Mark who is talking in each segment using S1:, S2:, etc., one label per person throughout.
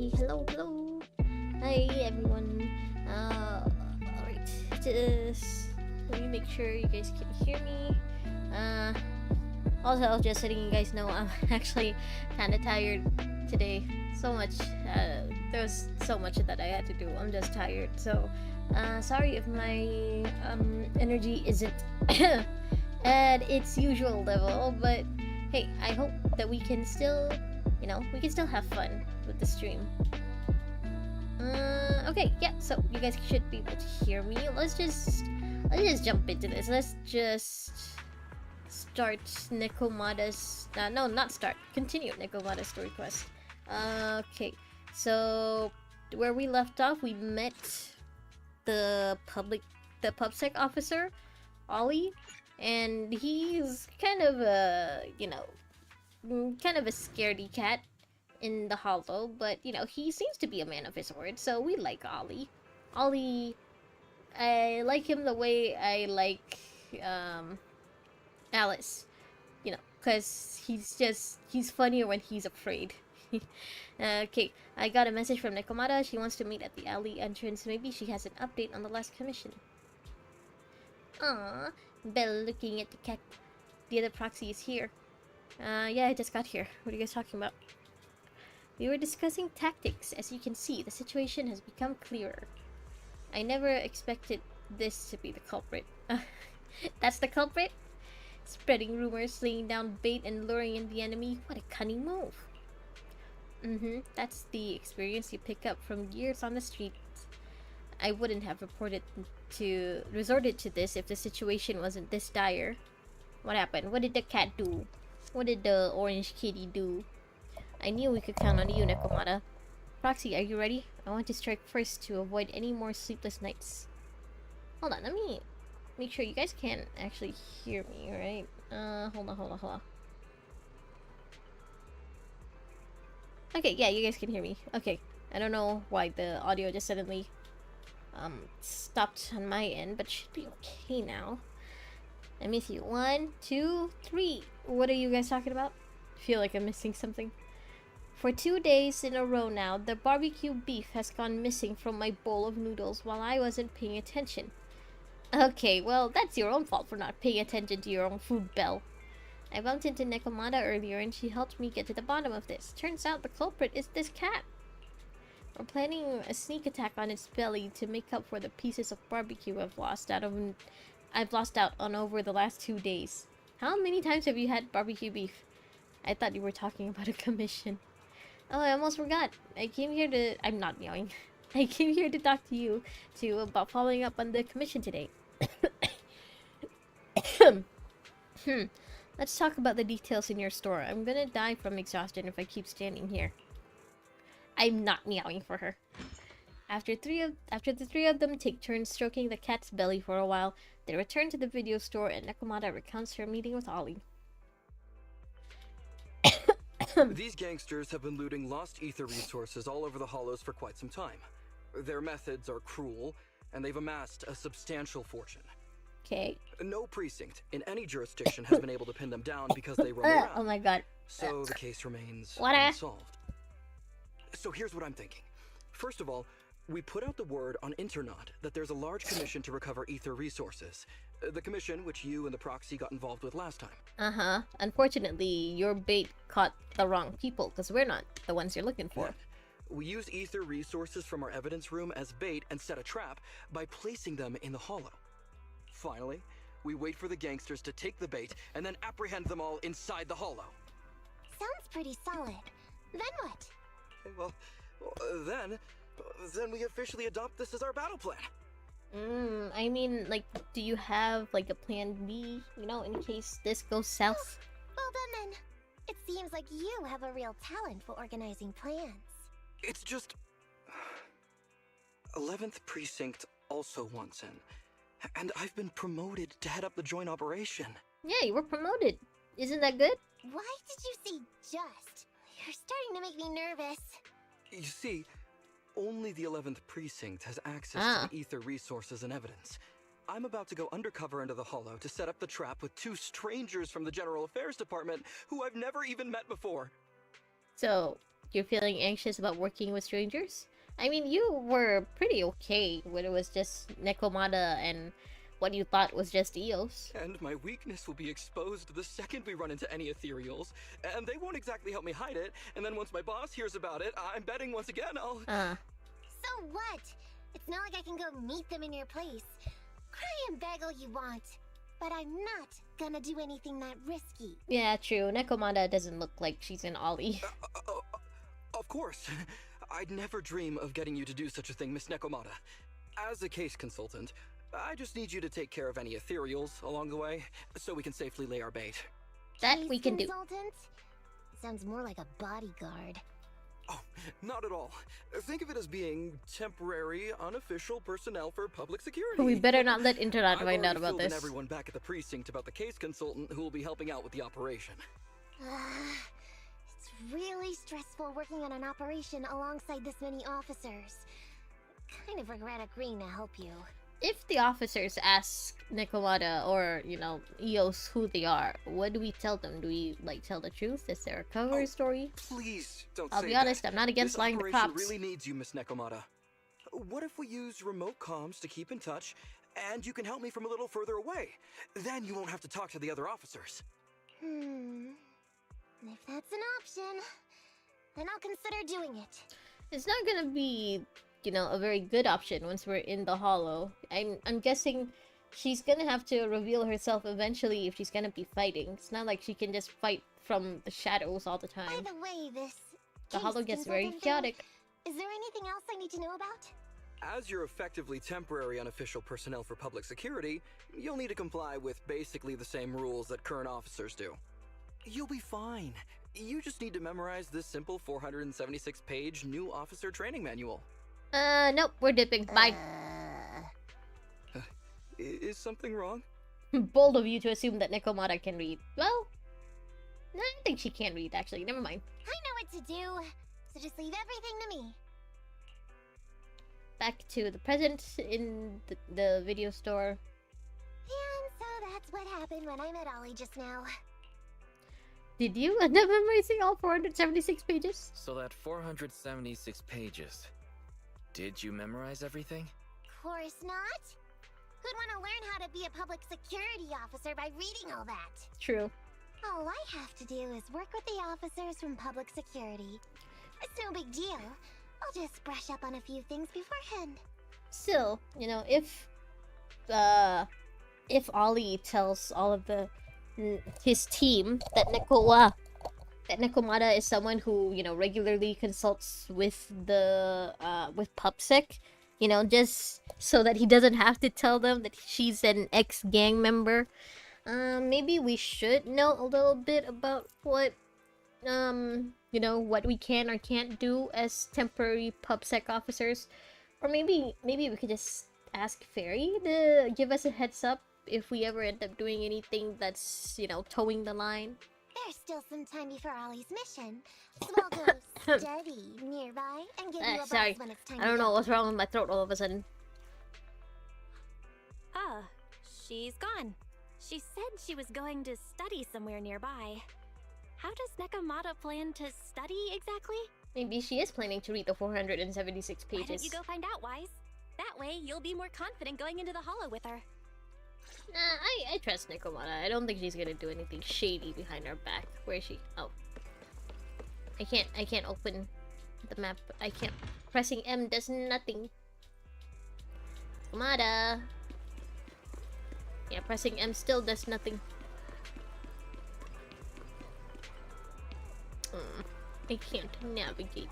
S1: hello, hello. Hi, everyone. Alright, just let me make sure you guys can hear me. Also, just letting you guys know I'm actually kind of tired today. So much, there was so much that I had to do. I'm just tired, so, sorry if my, energy isn't at its usual level, but hey, I hope that we can still, we can still have fun with the stream. Okay, yeah, so you guys should be able to hear me. Let's just jump into this. Let's just start Nekomada's, no, not start, continue Nekomada's story quest. Okay, so where we left off, we met the PubSec officer, Ollie, and he's kind of a, kind of a scaredy cat in the hollow, but he seems to be a man of his word, so we like Ollie. Ollie, I like him the way I like Alice, because he's funnier when he's afraid. Okay, I got a message from Nekomada. She wants to meet at the alley entrance. Maybe she has an update on the last commission. Aww, Belle looking at the cat. The other proxy is here. Yeah, I just got here. What are you guys talking about? We were discussing tactics. As you can see, the situation has become clearer. I never expected this to be the culprit. That's the culprit? Spreading rumors, laying down bait, and luring in the enemy. What a cunning move. That's the experience you pick up from years on the streets. I wouldn't have resorted to this if the situation wasn't this dire. What happened? What did the cat do? What did the orange kitty do? I knew we could count on you, Nekomada. Proxy, are you ready? I want to strike first to avoid any more sleepless nights. Hold on, let me make sure you guys can actually hear me, right? Hold on. Okay, yeah, you guys can hear me. Okay, I don't know why the audio just suddenly stopped on my end, but it should be okay now. Let me see. 1, 2, 3. What are you guys talking about? I feel like I'm missing something. For 2 days in a row now, the barbecue beef has gone missing from my bowl of noodles while I wasn't paying attention. Okay, well, that's your own fault for not paying attention to your own food, Belle. I bumped into Nekomada earlier and she helped me get to the bottom of this. Turns out the culprit is this cat. We're planning a sneak attack on its belly to make up for the pieces of barbecue I've lost out on over the last 2 days. How many times have you had barbecue beef? I thought you were talking about a commission. Oh, I almost forgot. I'm not meowing. I came here to talk to you, too, about following up on the commission today. Let's talk about the details in your store. I'm gonna die from exhaustion if I keep standing here. I'm not meowing for her. After the three of them take turns stroking the cat's belly for a while, they return to the video store and Nekomada recounts her meeting with Ollie.
S2: These gangsters have been looting lost ether resources all over the hollows for quite some time. Their methods are cruel, and they've amassed a substantial fortune.
S1: Okay.
S2: No precinct in any jurisdiction has been able to pin them down because they roam around.
S1: Oh my god.
S2: So the case remains unsolved. So here's what I'm thinking. First of all, we put out the word on Internet that there's a large commission to recover ether resources. The commission which you and the proxy got involved with last time.
S1: Unfortunately, your bait caught the wrong people, because we're not the ones you're looking for.
S2: Yeah. We use ether resources from our evidence room as bait and set a trap by placing them in the hollow. Finally, we wait for the gangsters to take the bait and then apprehend them all inside the hollow.
S3: Sounds pretty solid. Then what?
S2: Well, then we officially adopt this as our battle plan.
S1: I mean, like, do you have, like, a plan B, in case this goes south?
S3: Well then. It seems like you have a real talent for organizing plans.
S2: It's just... 11th Precinct also wants in. And I've been promoted to head up the joint operation.
S1: Yeah, you were promoted. Isn't that good?
S3: Why did you say just? You're starting to make me nervous.
S2: You see, only the 11th Precinct has access to the ether resources and evidence. I'm about to go undercover into the hollow to set up the trap with 2 strangers from the General Affairs Department who I've never even met before.
S1: So, you're feeling anxious about working with strangers? I mean, you were pretty okay when it was just Nekomata and what you thought was just Eos.
S2: And my weakness will be exposed the second we run into any ethereals, and they won't exactly help me hide it, and then once my boss hears about it, I'm betting once again I'll...
S3: So what? It's not like I can go meet them in your place. Cry and beg all you want. But I'm not gonna do anything that risky.
S1: Yeah, true. Nekomata doesn't look like she's an Ollie.
S2: Of course. I'd never dream of getting you to do such a thing, Miss Nekomata. As a case consultant, I just need you to take care of any ethereals along the way, so we can safely lay our bait.
S1: That we can do.
S3: Consultant? Sounds more like a bodyguard.
S2: Oh, not at all. Think of it as being temporary, unofficial personnel for public security.
S1: We better not let Internet find out about this.
S2: Everyone back at the precinct about the case consultant who will be helping out with the operation.
S3: It's really stressful working on an operation alongside this many officers. Kind of regret agreeing to help you.
S1: If the officers ask Nekomata or, you know, Eos who they are, what do we tell them? Do we, like, tell the truth? Is there a cover story?
S2: Please don't
S1: I'll be honest, I'm not against lying to cops.
S2: This operation really needs you, Miss Nekomata. What if we use remote comms to keep in touch, and you can help me from a little further away? Then you won't have to talk to the other officers.
S3: If that's an option, then I'll consider doing it.
S1: It's not gonna be, you know, a very good option once we're in the hollow. I'm guessing she's gonna have to reveal herself eventually if she's gonna be fighting. It's not like she can just fight from the shadows all the time.
S3: By the way,
S1: the hollow gets very chaotic.
S3: Is there anything else I need to know about?
S2: As you're effectively temporary unofficial personnel for public security, you'll need to comply with basically the same rules that current officers do. You'll be fine. You just need to memorize this simple 476-page new officer training manual.
S1: Nope, we're dipping. Bye.
S2: Is something wrong?
S1: Bold of you to assume that Nekomata can read. Well, I don't think she can read, actually. Never mind.
S3: I know what to do, so just leave everything to me.
S1: Back to the present in the video store.
S3: And so that's what happened when I met Ollie just now.
S1: Did you end up memorizing all 476 pages?
S4: So that 476 pages. Did you memorize everything?
S3: Course not. Who'd want to learn how to be a public security officer by reading all that?
S1: True.
S3: All I have to do is work with the officers from public security. It's no big deal. I'll just brush up on a few things beforehand.
S1: Still, you know, if Ollie tells all of his team that Nekomata is someone who, you know, regularly consults with the with PubSec, you know, just so that he doesn't have to tell them that she's an ex-gang member. Maybe we should know a little bit about what you know, what we can or can't do as temporary PubSec officers. Or maybe we could just ask Fairy to give us a heads up if we ever end up doing anything that's, you know, towing the line.
S3: There's still some time before Ollie's mission, so I'll go steady nearby and give you a buzz
S1: sorry.
S3: when it's time
S1: I don't know what's wrong with my throat all of a sudden.
S5: Ah, she's gone. She said she was going to study somewhere nearby. How does Nekomata plan to study exactly?
S1: Maybe she is planning to read the 476 pages.
S5: Why don't you go find out, Wise? That way, you'll be more confident going into the hollow with her.
S1: I trust Nekomata. I don't think she's gonna do anything shady behind our back. Where is she? Oh. I can't open the map. I can't. Pressing M does nothing. Nekomata. Yeah, pressing M still does nothing. I can't navigate.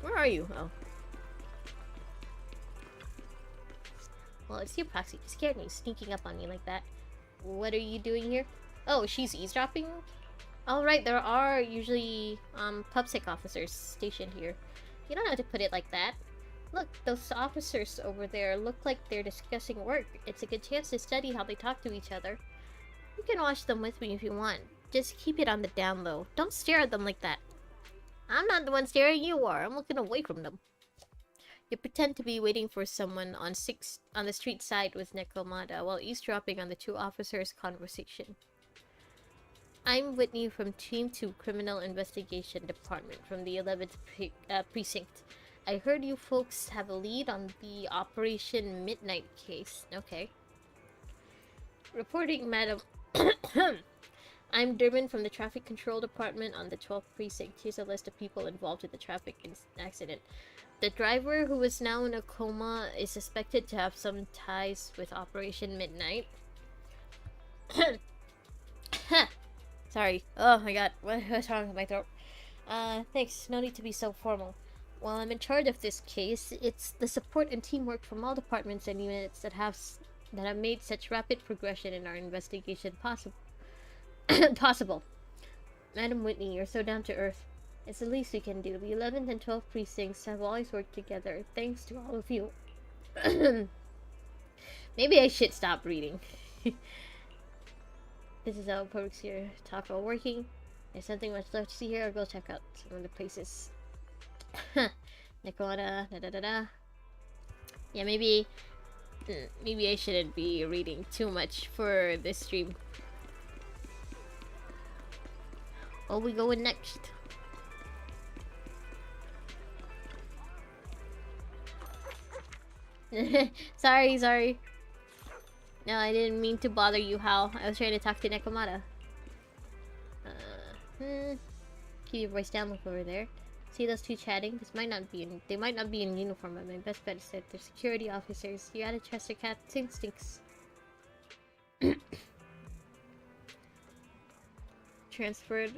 S1: Where are you? Oh. Well, it's your proxy. You scared me, sneaking up on me like that. What are you doing here? Oh, she's eavesdropping? Alright, there are usually, PubSec officers stationed here. You don't have to put it like that. Look, those officers over there look like they're discussing work. It's a good chance to study how they talk to each other. You can watch them with me if you want. Just keep it on the down low. Don't stare at them like that. I'm not the one staring, you are. I'm looking away from them. You pretend to be waiting for someone on the street side with Nekomata while eavesdropping on the two officers' conversation. I'm Whitney from Team 2 Criminal Investigation Department from the 11th Precinct. I heard you folks have a lead on the Operation Midnight case. Okay. Reporting, madam. I'm Durban from the Traffic Control Department on the 12th Precinct. Here's a list of people involved in the traffic accident. The driver, who is now in a coma, is suspected to have some ties with Operation Midnight. Sorry. Oh my god. What's wrong with my throat? Thanks. No need to be so formal. While I'm in charge of this case, it's the support and teamwork from all departments and units that have made such rapid progression in our investigation possible. Possible. Madam Whitney, you're so down to earth. It's the least we can do. The 11th and 12th precincts have always worked together, thanks to all of you. Maybe I should stop reading. This is how publics here talk about working. There's something much left to see here. I'll go check out some of the places. Nicola, da. Yeah, maybe I shouldn't be reading too much for this stream. Where we going next? Sorry. No, I didn't mean to bother you, Hal. I was trying to talk to Nekomata. Keep your voice down, look over there. See those two chatting? They might not be in uniform, but my best bet is that they're security officers. You gotta trust their cat's instincts. Transferred,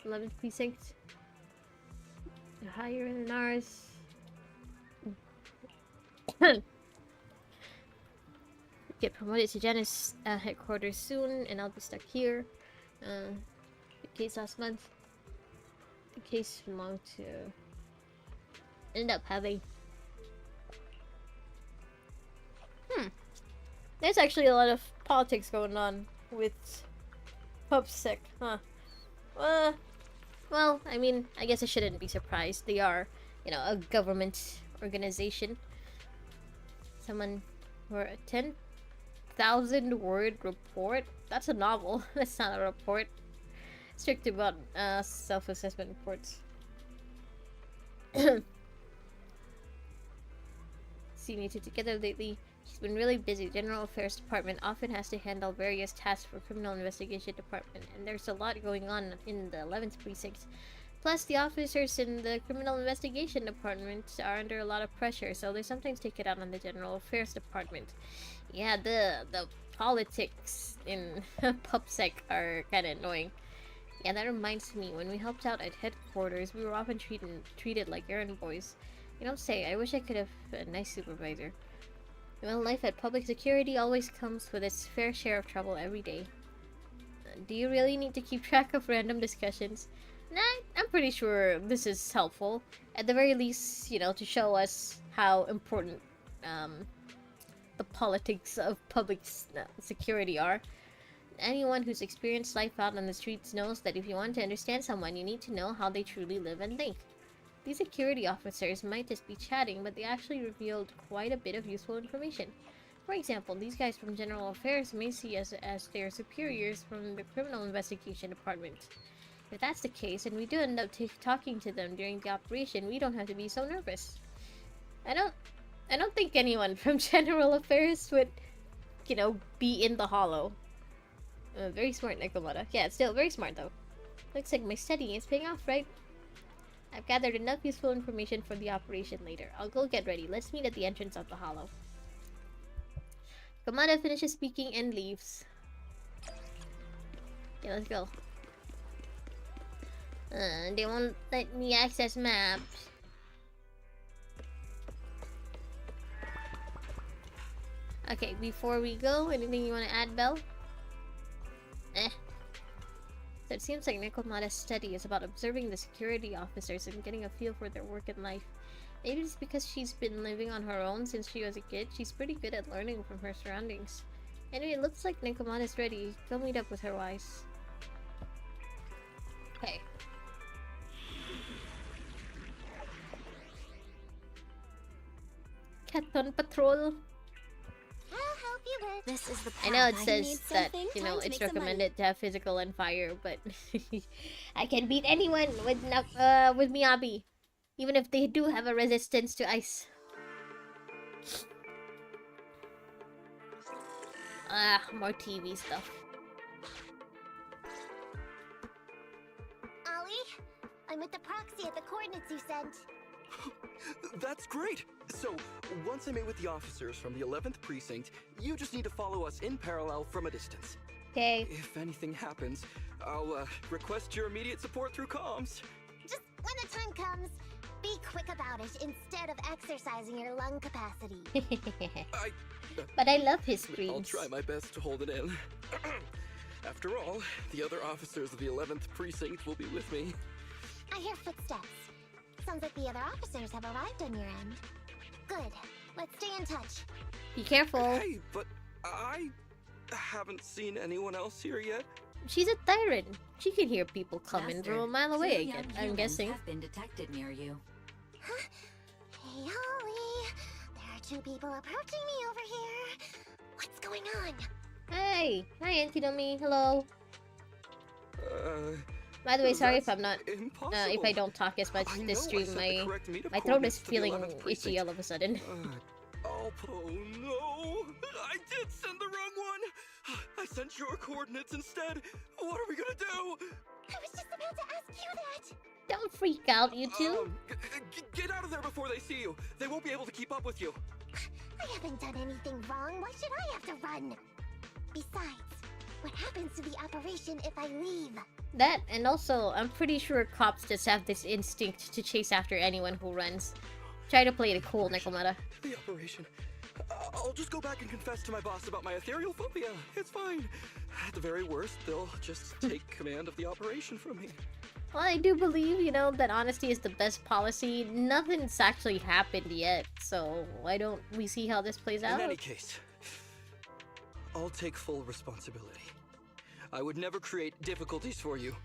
S1: 11th precinct. Higher than ours. Get promoted to Janice headquarters soon, and I'll be stuck here. The case last month. The case belonged to. Ended up having. There's actually a lot of politics going on with PubSec, huh? Well, I mean, I guess I shouldn't be surprised. They are, a government organization. Someone for a 10,000 word report? That's a novel. That's not a report. Strict about self-assessment reports. Seen you two together lately. She's been really busy. General Affairs Department often has to handle various tasks for Criminal Investigation Department, and there's a lot going on in the 11th Precinct. Plus, the officers in the Criminal Investigation Department are under a lot of pressure, so they sometimes take it out on the General Affairs Department. Yeah, the politics in PubSec are kind of annoying. Yeah, that reminds me, when we helped out at headquarters, we were often treated like errand boys. You don't say. I wish I could have a nice supervisor. Well, life at public security always comes with its fair share of trouble every day. Do you really need to keep track of random discussions? Nah, I'm pretty sure this is helpful. At the very least, to show us how important the politics of public security are. Anyone who's experienced life out on the streets knows that if you want to understand someone, you need to know how they truly live and think. These security officers might just be chatting, but they actually revealed quite a bit of useful information. For example, these guys from General Affairs may see us as their superiors from the Criminal Investigation Department. If that's the case, and we do end up talking to them during the operation, we don't have to be so nervous. I don't think anyone from General Affairs would, be in the hollow. Very smart, Nekomata. Yeah, it's still very smart, though. Looks like my studying is paying off, right? I've gathered enough useful information for the operation later. I'll go get ready. Let's meet at the entrance of the hollow. Komata finishes speaking and leaves. Okay, let's go. They won't let me access maps. Okay, before we go, anything you want to add, Belle? So it seems like Nekomata's study is about observing the security officers and getting a feel for their work and life. Maybe it's because she's been living on her own since she was a kid. She's pretty good at learning from her surroundings. Anyway, it looks like Nekomata's ready. Go meet up with her, Wise. Okay. Cat on patrol.
S3: I'll help you work.
S5: This is the
S1: I know it
S5: path.
S1: says
S5: need
S1: that,
S5: something,
S1: you know,
S5: time to
S1: it's
S5: make some money.
S1: recommended to have physical and fire, but I can beat anyone with Miyabi. Even if they do have a resistance to ice. Ah, more TV stuff.
S3: Ollie, I'm with the proxy at the coordinates you sent.
S2: That's great! So, once I meet with the officers from the 11th Precinct, you just need to follow us in parallel from a distance.
S1: Okay.
S2: If anything happens, I'll request your immediate support through comms.
S3: Just when the time comes, be quick about it instead of exercising your lung capacity.
S1: But I love his
S2: I'll
S1: screams.
S2: try my best to hold it in. After all, the other officers of the 11th Precinct will be with me.
S3: I hear footsteps. Sounds like the other officers have arrived on your end. Good. Let's stay in touch.
S1: Be careful.
S2: Hey, but I haven't seen anyone else here yet.
S1: She's a tyrant. She can hear people coming
S6: Master,
S1: from a mile
S6: 2
S1: away
S6: young
S1: again, I'm
S6: humans
S1: guessing.
S6: have been detected near you.
S3: Huh? Hey, Ollie. There are 2 people approaching me over here. What's going on?
S1: Hey! Hi, Auntie Nomi. Hello. By the way, sorry if I'm not, if I don't talk as much this stream. My throat is feeling itchy all of a sudden.
S2: Oh no! I did send the wrong one! I sent your coordinates instead! What are we gonna do?
S3: I was just about to ask you that.
S1: Don't freak out, you two.
S2: Get out of there before they see you! They won't be able to keep up with you!
S3: I haven't done anything wrong. Why should I have to run? Besides, what happens to the operation if I leave?
S1: That, and also, I'm pretty sure cops just have this instinct to chase after anyone who runs. Try to play it cool, Nekomata.
S2: The operation. I'll just go back and confess to my boss about my ethereal phobia. It's fine. At the very worst, they'll just take command of the operation from me.
S1: Well, I do believe, you know, that honesty is the best policy. Nothing's actually happened yet, so why don't we see how this plays out?
S2: In any case, I'll take full responsibility. I would never create difficulties for you.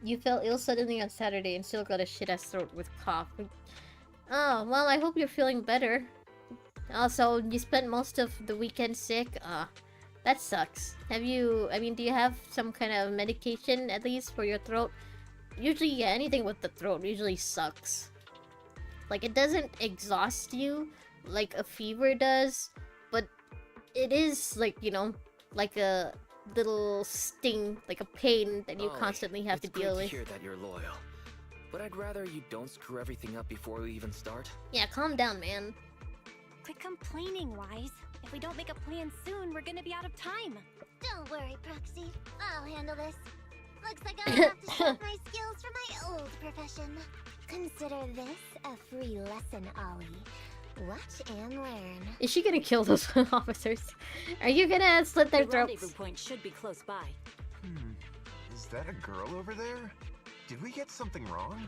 S1: You fell ill suddenly on Saturday and still got a shit-ass throat with cough. Oh, well, I hope you're feeling better. Also, you spent most of the weekend sick. That sucks. Do you have some kind of medication, at least, for your throat? Usually, yeah, anything with the throat usually sucks. Like, it doesn't exhaust you like a fever does, but it is, like, you know, like a little sting, like a pain that you constantly have to deal with.
S4: It's great to hear that you're loyal. But I'd rather you don't screw everything up before we even start.
S1: Yeah, calm down, man.
S5: Quit complaining, Wise. If we don't make a plan soon, we're gonna be out of time.
S3: Don't worry, Proxy. I'll handle this. Looks like I'll have to show my skills from my old profession. Consider this a free lesson, Ollie. Watch and learn.
S1: Is she gonna kill those officers? Are you gonna slit their
S6: The
S1: throats?
S6: rendezvous point should be close by.
S7: Is that a girl over there? Did we get something wrong?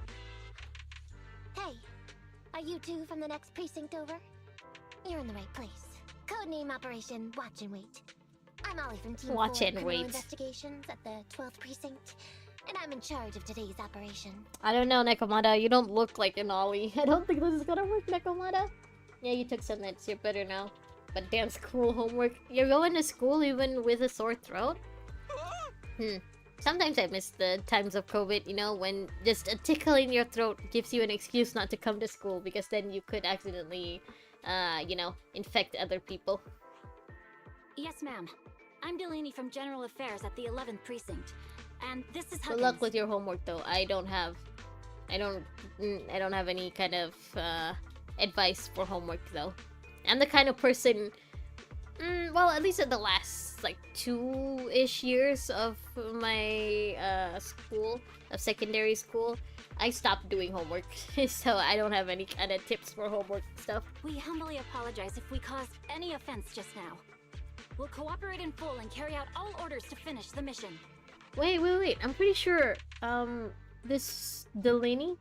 S3: Hey, are you 2 from the next precinct over? You're in the right place. Codename Operation Watch and Wait. I'm Ollie from Team
S1: Watch
S3: 4
S1: and
S3: Criminal
S1: Wait.
S3: Investigations at the 12th Precinct, and I'm in charge of today's operation.
S1: I don't know, Nekomata. You don't look like an Ollie. I don't think this is gonna work, Nekomata. Yeah, you took some meds. You're better now. But damn school homework. You're going to school even with a sore throat? Sometimes I miss the times of COVID, you know, when just a tickle in your throat gives you an excuse not to come to school because then you could accidentally, you know, infect other people.
S5: Yes, ma'am. I'm Delaney from General Affairs at the 11th Precinct. And this is Huggins.
S1: Good luck with your homework, though. I don't have any kind of advice for homework, though. I'm the kind of person, well, at least in the last like 2-ish years of my secondary school, I stopped doing homework, so I don't have any kind of tips for homework stuff.
S5: We humbly apologize if we caused any offense just now. We'll cooperate in full and carry out all orders to finish the mission.
S1: Wait. I'm pretty sure, this Delaney,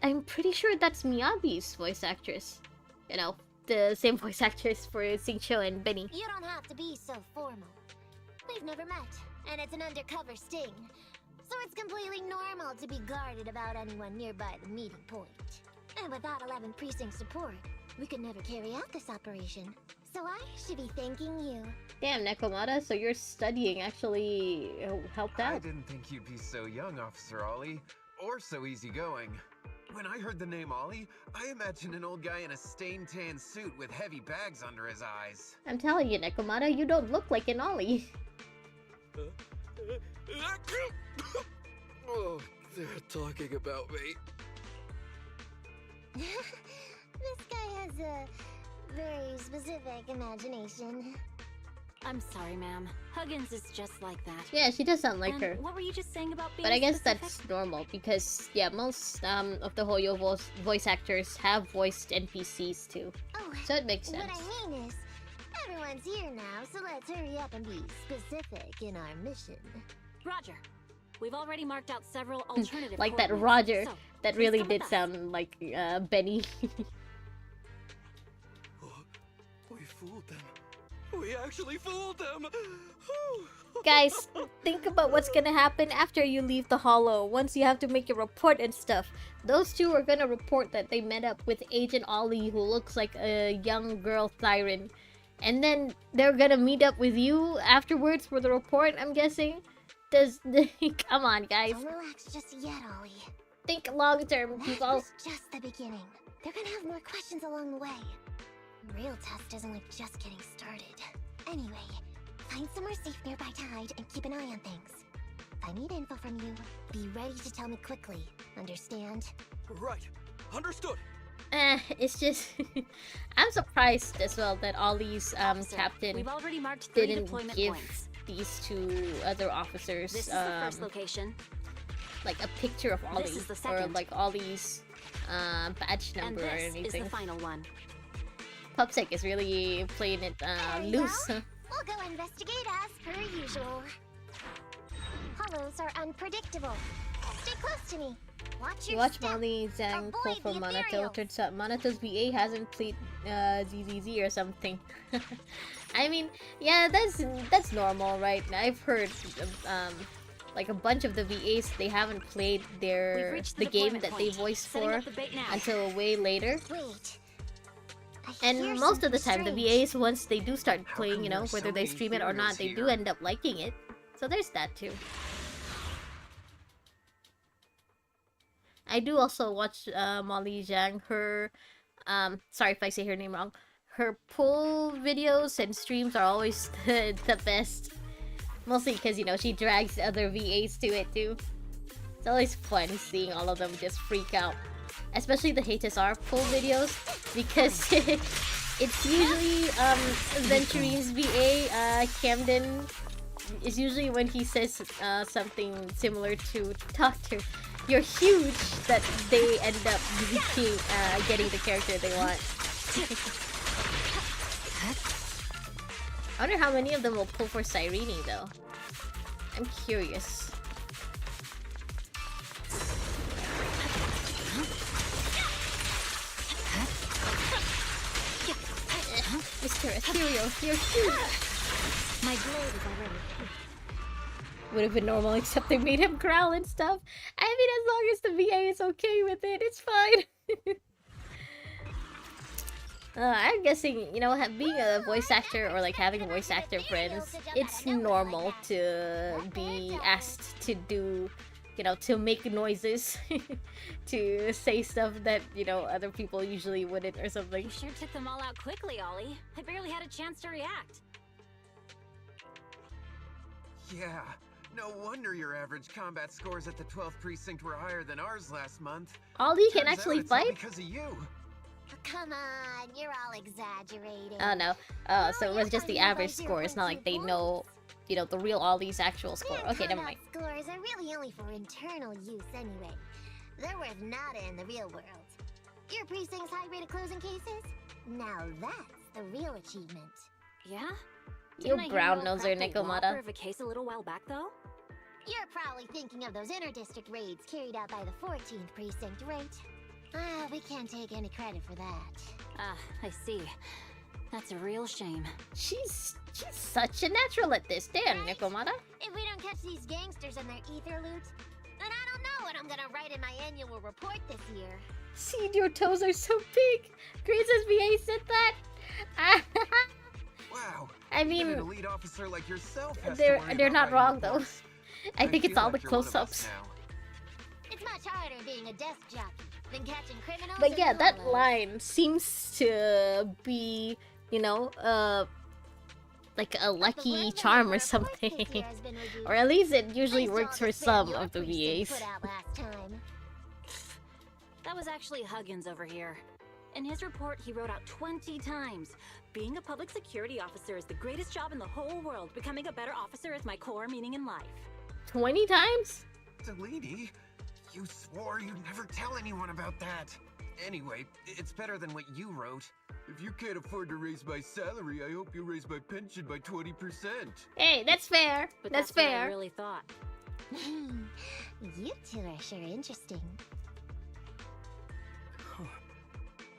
S1: I'm pretty sure that's Miyabi's voice actress. You know, the same voice actress for Xingqiu and Benny.
S3: You don't have to be so formal. We've never met, and it's an undercover sting. So it's completely normal to be guarded about anyone nearby the meeting point. And without 11 Precinct support, We could never carry out this operation. So I should be thanking you.
S1: Damn, Nekomata, so your studying actually helped
S7: I
S1: out.
S7: didn't think you'd be so young, Officer Ollie, or so easygoing. When I heard the name Ollie, I imagined an old guy in a stained tan suit with heavy bags under his eyes.
S1: I'm telling you, Nekomata, you don't look like an Ollie.
S2: Oh, they're talking about me.
S3: This guy has a very specific imagination.
S5: I'm sorry, ma'am. Huggins is just like that.
S1: Yeah, she does sound like
S5: And
S1: her.
S5: what were you just saying about being
S1: But I guess
S5: specific?
S1: that's normal because, yeah, most of the Hoyo voice actors have voiced NPCs too.
S3: Oh,
S1: So it makes
S3: what
S1: sense.
S3: I mean is, everyone's here now, so let's hurry up and be specific in our mission.
S5: Roger. We've already marked out several alternative
S1: Like that
S5: coordinates,
S1: Roger.
S5: so
S1: That
S5: please
S1: really
S5: come with
S1: did
S5: us.
S1: sound like Benny.
S2: We fooled them. We actually fooled them.
S1: Guys, think about what's gonna happen after you leave the Hollow. Once you have to make your report and stuff. Those two are gonna report that they met up with Agent Ollie, who looks like a young girl siren. And then they're gonna meet up with you afterwards for the report, I'm guessing. Come on, guys.
S3: Don't relax just yet, Ollie.
S1: Think long term,
S3: That
S1: people.
S3: was just the beginning. They're gonna have more questions along the way. Real test isn't like just getting started. Anyway, find somewhere safe nearby to hide and keep an eye on things. If I need info from you, be ready to tell me quickly. Understand?
S2: Right. Understood.
S1: It's just... I'm surprised as well that Ollie's
S5: Officer,
S1: captain
S5: We've already marked 3
S1: didn't
S5: deployment
S1: give
S5: points.
S1: these two other officers
S5: This is the first location,
S1: like a picture of Ollie
S5: This is the
S1: or
S5: second.
S1: like Ollie's badge
S5: and
S1: number or
S5: this is
S1: anything.
S5: the final one.
S1: Pupsec is really playing it
S3: There you
S1: loose.
S3: go. We'll go investigate as per usual. Hollows are unpredictable. Stay close to me. Watch
S1: You
S3: your
S1: watch
S3: step.
S1: Molly Zhang pull
S3: Avoid
S1: from
S3: the
S1: Monato.
S3: ethereals.
S1: Turns out Monato's VA hasn't played ZZZ or something. I mean, yeah, that's normal, right? I've heard like a bunch of the VAs, they haven't played
S5: We've reached
S1: the game
S5: deployment
S1: that they
S5: point.
S1: voiced
S5: Setting
S1: for
S5: up the bait now.
S1: until way later.
S3: Wait. I
S1: And
S3: hear
S1: most of the
S3: something
S1: time, the
S3: strange.
S1: VAs, once they do start
S7: How
S1: playing,
S7: come
S1: you know,
S7: there's so
S1: whether they
S7: many
S1: stream it or not,
S7: ethereals
S1: they do
S7: here?
S1: end up liking it. So there's that too. I do also watch Molly Zhang. Her, sorry if I say her name wrong. Her pull videos and streams are always the best. Mostly because, you know, she drags other VAs to it too. It's always fun seeing all of them just freak out. Especially the HSR pull videos, because it's usually Venturine's VA, Camden, is usually when he says something similar to Doctor, you're huge, that they end up getting the character they want. I wonder how many of them will pull for Cyrene though. I'm curious. Mr. Ethereal, you're huge!
S5: My blade is already.
S1: Would have been normal, except they made him growl and stuff. I mean, as long as the VA is okay with it, it's fine. I'm guessing, you know, being a voice actor or like having voice actor friends, it's normal to be asked to do, you know, to make noises, to say stuff that, you know, other people usually wouldn't or something.
S5: You sure took them all out quickly, Ollie. I barely had a chance to react.
S7: Yeah, no wonder your average combat scores at the 12th precinct were higher than ours last month.
S1: Ollie can
S7: Turns out
S1: actually
S7: it's all
S1: fight?
S7: because of you.
S3: Come on, you're all exaggerating.
S1: Oh no. So it was just the average score. It's not like they know, you know, the real Ollie's actual score.
S3: Their
S1: Okay, never
S3: combat
S1: mind.
S3: Scores are really only for internal use anyway. They're worth nada in the real world. Your precinct's high rate of closing cases? Now that's the real achievement.
S5: Yeah?
S1: You
S5: Didn't I hear
S1: brown
S5: Will
S1: noser,
S5: crack the
S1: Nikomata.
S5: whopper of a case a little while back, though?
S3: You're probably thinking of those inter-district raids carried out by the 14th precinct, right? Ah, we can't take any credit for that.
S5: Ah, I see. That's a real shame.
S1: She's such a natural at this. Damn,
S3: Right?
S1: Nikomata.
S3: If we don't catch these gangsters and their ether loot, then I don't know what I'm gonna write in my annual report this year.
S1: See, your toes are so big. Princess VA said that.
S7: Wow.
S1: I
S7: Even
S1: mean,
S7: an elite officer like yourself has to
S1: they're
S7: worry
S1: they're
S7: about
S1: not
S7: writing
S1: wrong though.
S7: reports.
S1: I think it's
S7: feel
S1: all the
S7: like you're one of us
S1: close-ups.
S7: now.
S3: It's much harder being a desk jockey than catching criminals.
S1: But
S3: and
S1: yeah, that
S3: hollows.
S1: line seems to be, you know, like a
S3: But the
S1: lucky
S3: word
S1: charm
S3: that
S1: or
S3: the report this
S1: something.
S3: year has been reduced.
S1: Or at least it usually
S3: Thanks to
S1: works
S3: all
S1: for
S3: the spam
S1: some
S3: your
S1: of the
S3: precinct
S1: VAs.
S3: put out last time.
S6: That was actually Huggins over here. In his report, he wrote out 20 times. Being a public security officer is the greatest job in the whole world. Becoming a better officer is my core meaning in life.
S1: 20 times?
S7: Delaney, you swore you'd never tell anyone about that. Anyway, it's better than what you wrote. If you can't afford to raise my salary, I hope you raise my pension by 20%.
S1: Hey, that's fair.
S6: But
S1: That's
S6: what I
S1: fair.
S6: really thought.
S3: You two are sure interesting.
S2: Huh.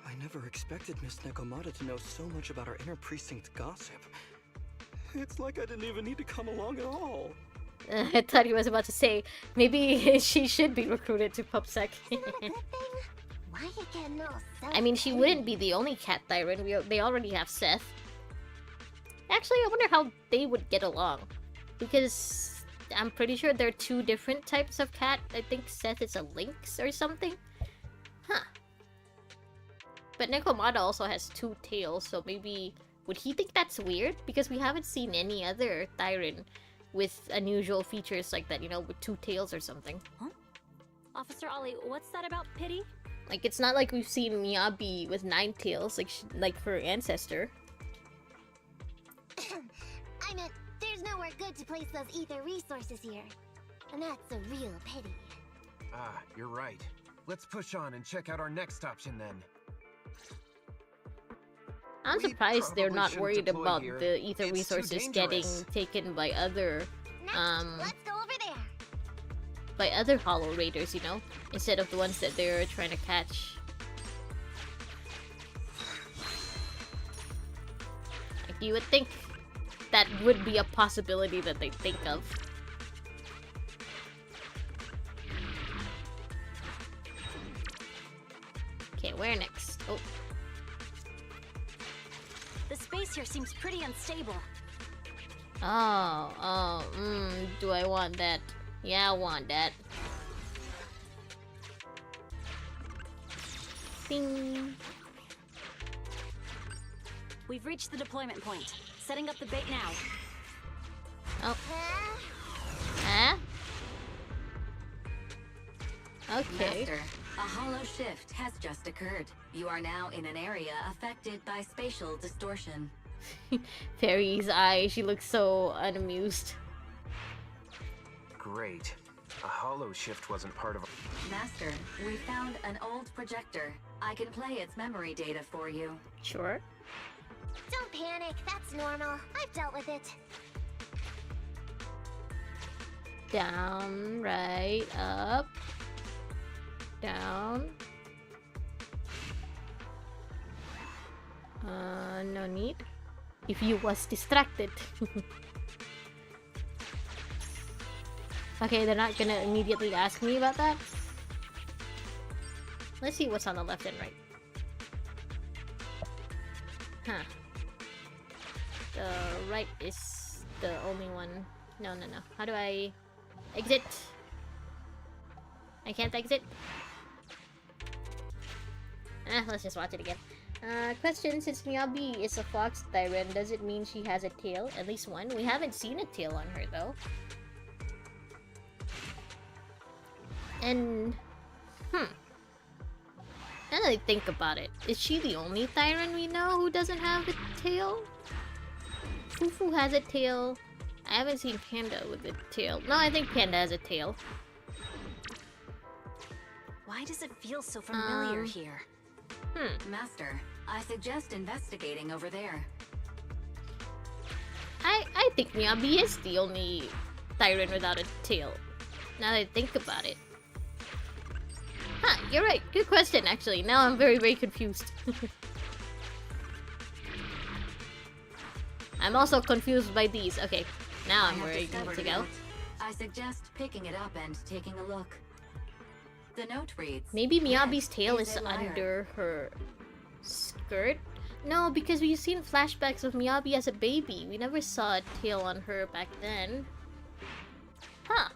S2: I never expected Miss Nekomata to know so much about our inner precinct gossip. It's like I didn't even need to come along at all.
S1: I thought he was about to say, maybe she should be recruited to PubSec.
S3: Isn't that a good thing? Why you getting all so
S1: I mean, she wouldn't be the only cat tyrant. They already have Seth. Actually, I wonder how they would get along. Because I'm pretty sure there are two different types of cat. I think Seth is a lynx or something. Huh. But Nekomata also has two tails, so maybe... Would he think that's weird? Because we haven't seen any other tyrant with unusual features like that, you know, with two tails or something.
S6: Huh? Officer Ollie, what's that about pity?
S1: Like, it's not like we've seen Miyabi with 9 tails, like her ancestor.
S3: I meant, there's nowhere good to place those ether resources here. And that's a real pity.
S7: Ah, you're right. Let's push on and check out our next option then.
S1: I'm
S7: We
S1: surprised they're
S7: probably
S1: not
S7: shouldn't
S1: worried
S7: deploy
S1: about
S7: here.
S1: the ether
S7: It's too
S1: resources getting
S7: dangerous.
S1: taken by other
S3: Next, let's go over there.
S1: Hollow Raiders, you know? Instead of the ones that they're trying to catch. Like, you would think that would be a possibility that they think of. Okay, where next? Oh,
S6: The space here seems pretty unstable.
S1: do I want that? Yeah, I want that. Ding.
S6: We've reached the deployment point. Setting up the bait now.
S1: Oh,
S3: Huh?
S1: huh? Okay.
S6: Master, a hollow shift has just occurred. You are now in an area affected by spatial distortion.
S1: Fairy's eye, she looks so unamused.
S7: Great. A hollow shift wasn't part of...
S6: Master, we found an old projector. I can play its memory data for you.
S1: Sure.
S3: Don't panic, that's normal. I've dealt with it.
S1: Down, right, up, down. No need. If you was distracted. Okay, they're not gonna immediately ask me about that. Let's see what's on the left and right. Huh. The right is the only one. No. How do I exit? I can't exit. Let's just watch it again. Question, since Miyabi is a fox tyrant, does it mean she has a tail? At least one? We haven't seen a tail on her though. And... Now that I think about it, is she the only tyrant we know who doesn't have a tail? Fufu has a tail. I haven't seen Panda with a tail. No, I think Panda has a tail.
S6: Why does it feel so familiar
S1: Um,
S6: here? Master, I suggest investigating over there.
S1: I think Miyabi is the only tyrant without a tail. Now that I think about it. Huh, you're right. Good question, actually. Now I'm very, very confused. I'm also confused by these. Okay, now I'm ready to go.
S6: I suggest picking it up and taking a look. The note reads,
S1: Maybe Miyabi's tail
S6: he's
S1: is
S6: a liar.
S1: under her skirt? No, because we've seen flashbacks of Miyabi as a baby. We never saw a tail on her back then. Huh.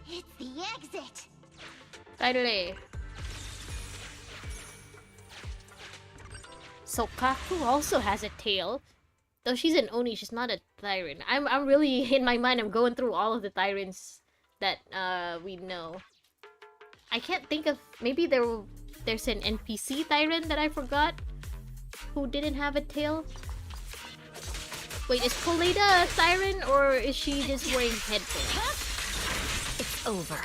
S3: It's the exit.
S1: Finally. So Kaku also has a tail. Though she's an Oni, she's not a Tyrant. I'm really, in my mind, I'm going through all of the Tyrants that we know. I can't think of, maybe there's an NPC Tyrant that I forgot who didn't have a tail. Wait, is Polita a Tyrant or is she just wearing headbands?
S6: It's over.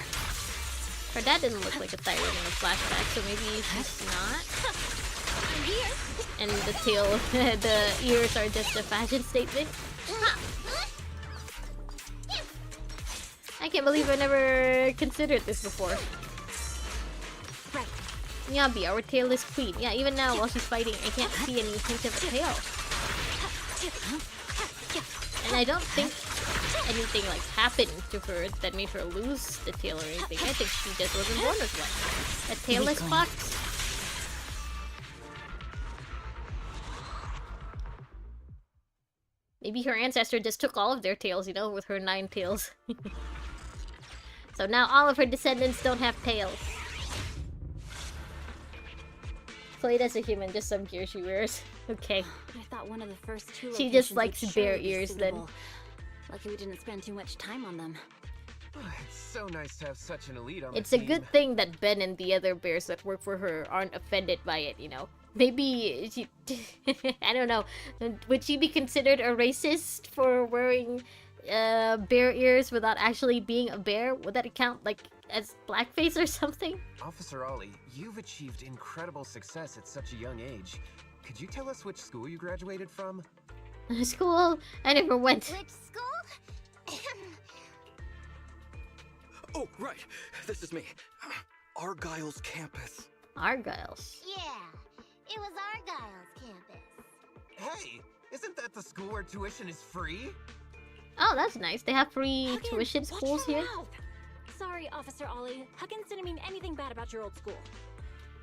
S1: Her dad didn't look like a Tyrant in the flashback, so maybe she's not.
S3: I'm here.
S1: And the tail, the ears are just a fashion statement. I can't believe I never considered this before.
S6: Right.
S1: Miyabi, our tailless queen. Yeah, even now while she's fighting, I can't see any hint of a tail. And I don't think anything like happened to her that made her lose the tail or anything. I think she just wasn't born with one. A tailless fox. Maybe her ancestor just took all of their tails, you know, with her 9 tails. So now all of her descendants don't have tails. Played as a human, just some gear she wears. Okay.
S6: I thought one of the first two
S1: She just
S6: locations
S1: likes
S6: would
S1: bear
S6: surely be
S1: ears then.
S6: suitable. Lucky we didn't spend too much time on them.
S7: It's so nice to have such an elite on
S1: It's
S7: the
S1: a
S7: team.
S1: good thing that Ben and the other bears that work for her aren't offended by it, you know. Maybe she... I don't know. Would she be considered a racist for wearing bear ears without actually being a bear? Would that count, like, as blackface or something?
S7: Officer Ollie, you've achieved incredible success at such a young age. Could you tell us which school you graduated from?
S1: School? I never went.
S3: Which school?
S2: Oh, right. This is me. Argyle's campus.
S1: Argyle's.
S3: Yeah, it was Argyle's campus.
S7: Hey, isn't that the school where tuition is free?
S1: Oh, that's nice. They have free
S6: Huggins,
S1: tuition
S6: watch
S1: schools
S6: your
S1: here.
S6: mouth. Sorry, Officer Ollie. Huggins didn't mean anything bad about your old school.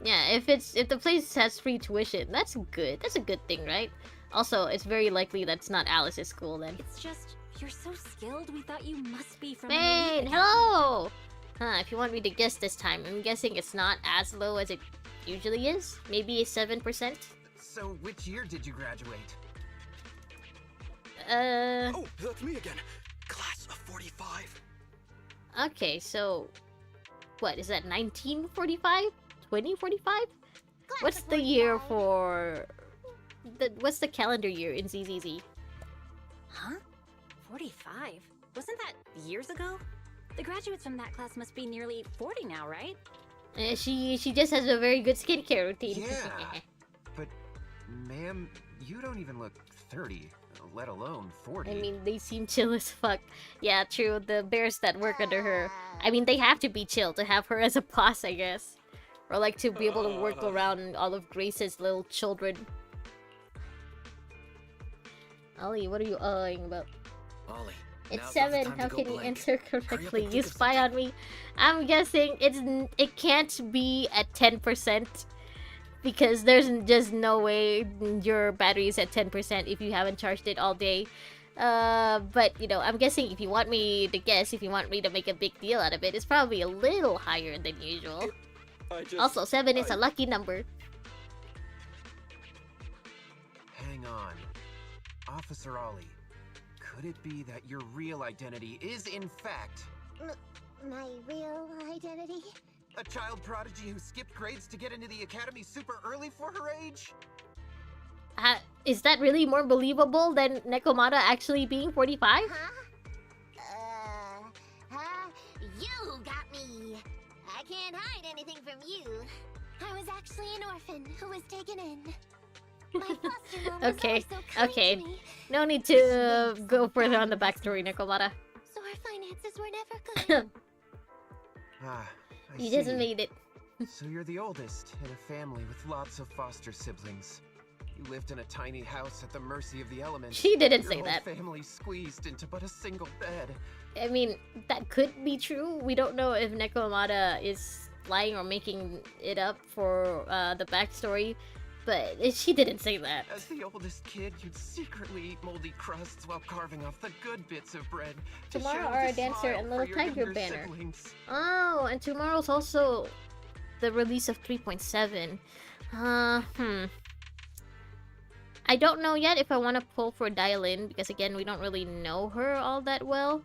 S1: Yeah, if the place has free tuition, that's good. That's a good thing, right? Also, it's very likely that's not Alice's school then.
S6: It's just, you're so skilled, we thought you must be from
S1: Spain,
S6: an elite
S1: hello! Huh, if you want me to guess this time, I'm guessing it's not as low as it usually is. Maybe 7%?
S7: So, which year did you graduate?
S2: Oh, that's me again. Class of 45.
S1: Okay, so... What, is that 1945? 2045? What's the year for... what's the calendar year in ZZZ?
S6: Huh? 45? Wasn't that years ago? The graduates from that class must be nearly 40 now, right?
S1: She just has a very good skincare routine.
S7: Yeah. But, ma'am, you don't even look 30, let alone 40.
S1: I mean, they seem chill as fuck. Yeah, true. The bears that work under her. I mean, they have to be chill to have her as a boss, I guess. Or like to be able to work around all of Grace's little children. Ollie, what are you about?
S4: Ollie.
S1: It's
S4: now's not the
S1: 7.
S4: time to
S1: How
S4: go
S1: can you
S4: blank.
S1: answer
S4: Hurry up
S1: correctly?
S4: and
S1: You
S4: think of
S1: spy on me. I'm guessing it can't be at 10%. Because there's just no way your battery is at 10% if you haven't charged it all day. But, you know, I'm guessing if you want me to guess, if you want me to make a big deal out of it, it's probably a little higher than usual. Also, 7 is a lucky number.
S7: Hang on. Officer Ollie, could it be that your real identity is, in fact,
S3: My real identity?
S7: a child prodigy who skipped grades to get into the academy super early for her age?
S1: Is that really more believable than Nekomata actually being 45?
S3: You got me. I can't hide anything from you. I was actually an orphan who was taken in. My foster mom was
S1: Okay,
S3: always so kind
S1: okay.
S3: to me,
S1: No need to go further on the backstory, Nekomata.
S3: so our finances were never good.
S7: I
S1: You
S7: see.
S1: just made it.
S7: So you're the oldest in a family with lots of foster siblings. You lived in a tiny house at the mercy of the elements.
S1: She didn't
S7: Your
S1: say
S7: whole
S1: that.
S7: family squeezed into but a single bed.
S1: I mean, that could be true. We don't know if Neko Amada is lying or making it up for the backstory, but she didn't say that.
S7: As the oldest kid, you'd secretly eat moldy crusts while carving off the good bits of bread. to
S1: Tomorrow
S7: share with
S1: are
S7: a
S1: a dancer
S7: smile
S1: and
S7: for
S1: little
S7: your
S1: tiger
S7: younger
S1: banner.
S7: siblings.
S1: Oh, and tomorrow's also the release of 3.7. I don't know yet if I want to pull for Dial-In, because again, we don't really know her all that well.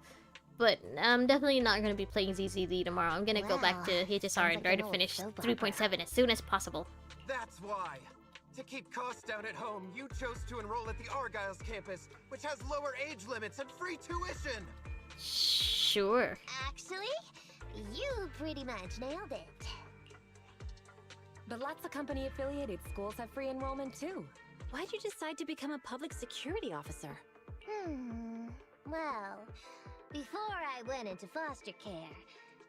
S1: But I'm definitely not going to be playing ZZZ tomorrow. I'm going to go back to
S3: Wow,
S1: HSR
S3: sounds
S1: and
S3: like
S1: try
S3: an
S1: to
S3: old
S1: finish
S3: soap opera.
S1: 3.7 as soon as possible.
S7: That's why. To keep costs down at home, you chose to enroll at the Argyle's campus, which has lower age limits and free tuition.
S1: Sure.
S3: Actually, you pretty much nailed it.
S6: But lots of company-affiliated schools have free enrollment too. Why'd you decide to become a public security officer?
S3: Well, before I went into foster care,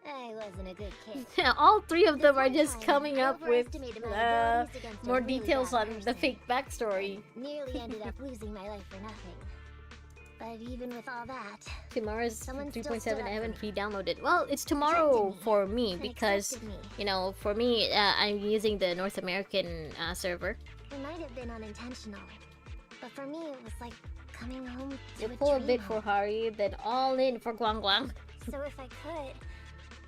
S3: I wasn't a good kid.
S1: All three of them
S3: This
S1: are
S3: one
S1: just
S3: time,
S1: coming
S3: I
S1: up with
S3: overestimated my abilities against a
S1: more
S3: really
S1: details
S3: bad
S1: on the
S3: person.
S1: fake backstory.
S3: Nearly ended up losing my life for nothing. But even with all that,
S1: Tomorrow's
S3: Someone still
S1: 3.7
S3: stood up
S1: I haven't
S3: for me.
S1: pre-downloaded. Well, it's tomorrow
S3: me.
S1: for me
S3: and
S1: because,
S3: accepted me.
S1: you know, for me, I'm using the North American server.
S3: It might have been unintentional, but for me it was like coming home to
S1: You
S3: a
S1: pull a
S3: dream
S1: bit for
S3: home.
S1: Hari, then all in for Guang Guang.
S3: So if I could,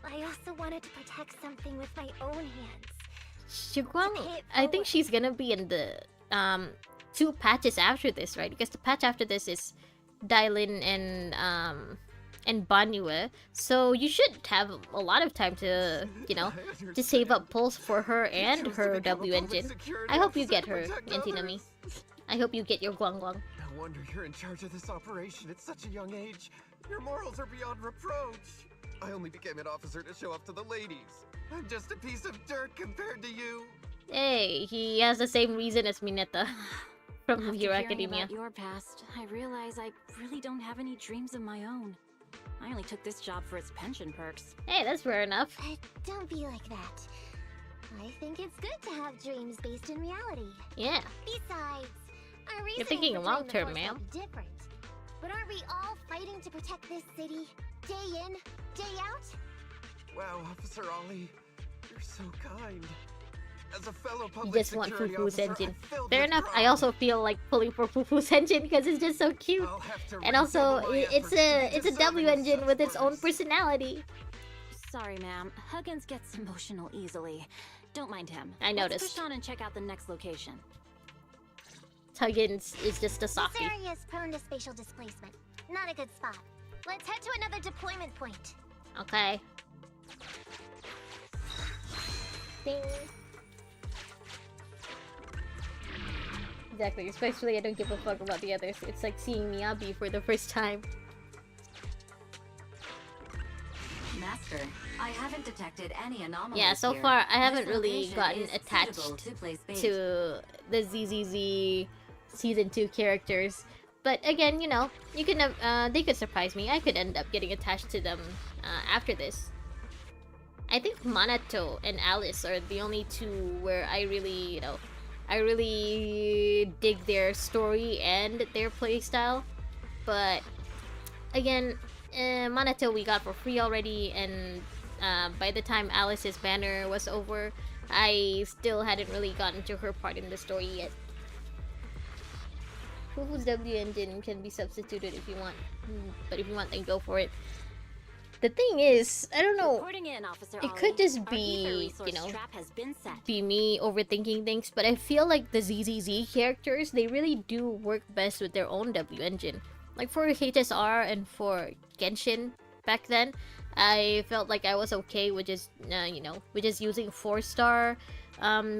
S3: I also wanted to protect something with my own hands.
S1: Guang,
S3: pay it
S1: I think
S3: forward.
S1: she's gonna be in the 2 patches after this, right? Because the patch after this is Dailin and Banyue. So you should have a lot of time to, you know, to save up pulls for her and her W engine. I hope you get her, Yantinami. I hope you get your Guang Guang.
S7: No wonder you're in charge of this operation at such a young age. Your morals are beyond reproach. I only became an officer to show off to the ladies. I'm just a piece of dirt compared to you.
S1: Hey, he has the same reason as Mineta from
S6: After
S1: Hero
S6: hearing
S1: Academia.
S6: about your past, I realize I really don't have any dreams of my own. I only took this job for its pension perks.
S1: Hey, that's fair enough.
S3: Don't be like that. I think it's good to have dreams based in reality.
S1: Yeah.
S3: Besides, our reasoning
S1: thinking
S3: for joining
S1: long
S3: the
S1: term,
S3: force
S1: ma'am.
S3: might be different. But aren't we all fighting to protect this city, day in, day out?
S7: Wow, Officer Ollie, you're so kind. As a fellow
S1: You
S7: public
S1: just want
S7: security
S1: Fufu's
S7: officer,
S1: engine.
S7: I'm filled
S1: Fair
S7: with
S1: enough. I
S7: pride.
S1: also feel like pulling for Fufu's engine because it's just so cute.
S7: I'll have to
S1: And also,
S7: redouble my
S1: it's
S7: efforts to
S1: a
S7: be
S1: it's a
S7: deserving
S1: W
S7: of
S1: engine
S7: such
S1: with its own
S7: works.
S1: personality.
S6: Sorry, ma'am. Huggins gets emotional easily. Don't mind him.
S1: I
S6: Let's
S1: noticed.
S6: push on and check out the next location.
S1: Huggins is just a
S3: This
S1: softie.
S3: area is prone to spatial displacement. Not a good spot. Let's head to another deployment point.
S1: Okay. Ding. Exactly, especially I don't give a fuck about the others. It's like seeing Miyabi for the first time.
S8: Master, I haven't detected any anomalies
S1: Yeah, so
S8: here.
S1: far I haven't
S8: This
S1: really
S8: location
S1: gotten
S8: is
S1: attached
S8: suitable to place bait.
S1: to the ZZZ Season 2 characters. But again, you know, you can they could surprise me. I could end up getting attached to them after this. I think Manato and Alice are the only two where I really, you know, I really dig their story and their playstyle. But again, Manato we got for free already, and by the time Alice's banner was over, I still hadn't really gotten to her part in the story yet. Fufu's W engine can be substituted if you want, but if you want, then go for it. The thing is, I don't know,
S6: Reporting in, Officer
S1: it
S6: Ollie.
S1: could just
S6: Our
S1: be,
S6: ether resource
S1: you know,
S6: trap has been set.
S1: be me overthinking things, but I feel like the ZZZ characters, they really do work best with their own W engine. Like for HSR and for Genshin back then, I felt like I was okay with just, you know, with just using 4-star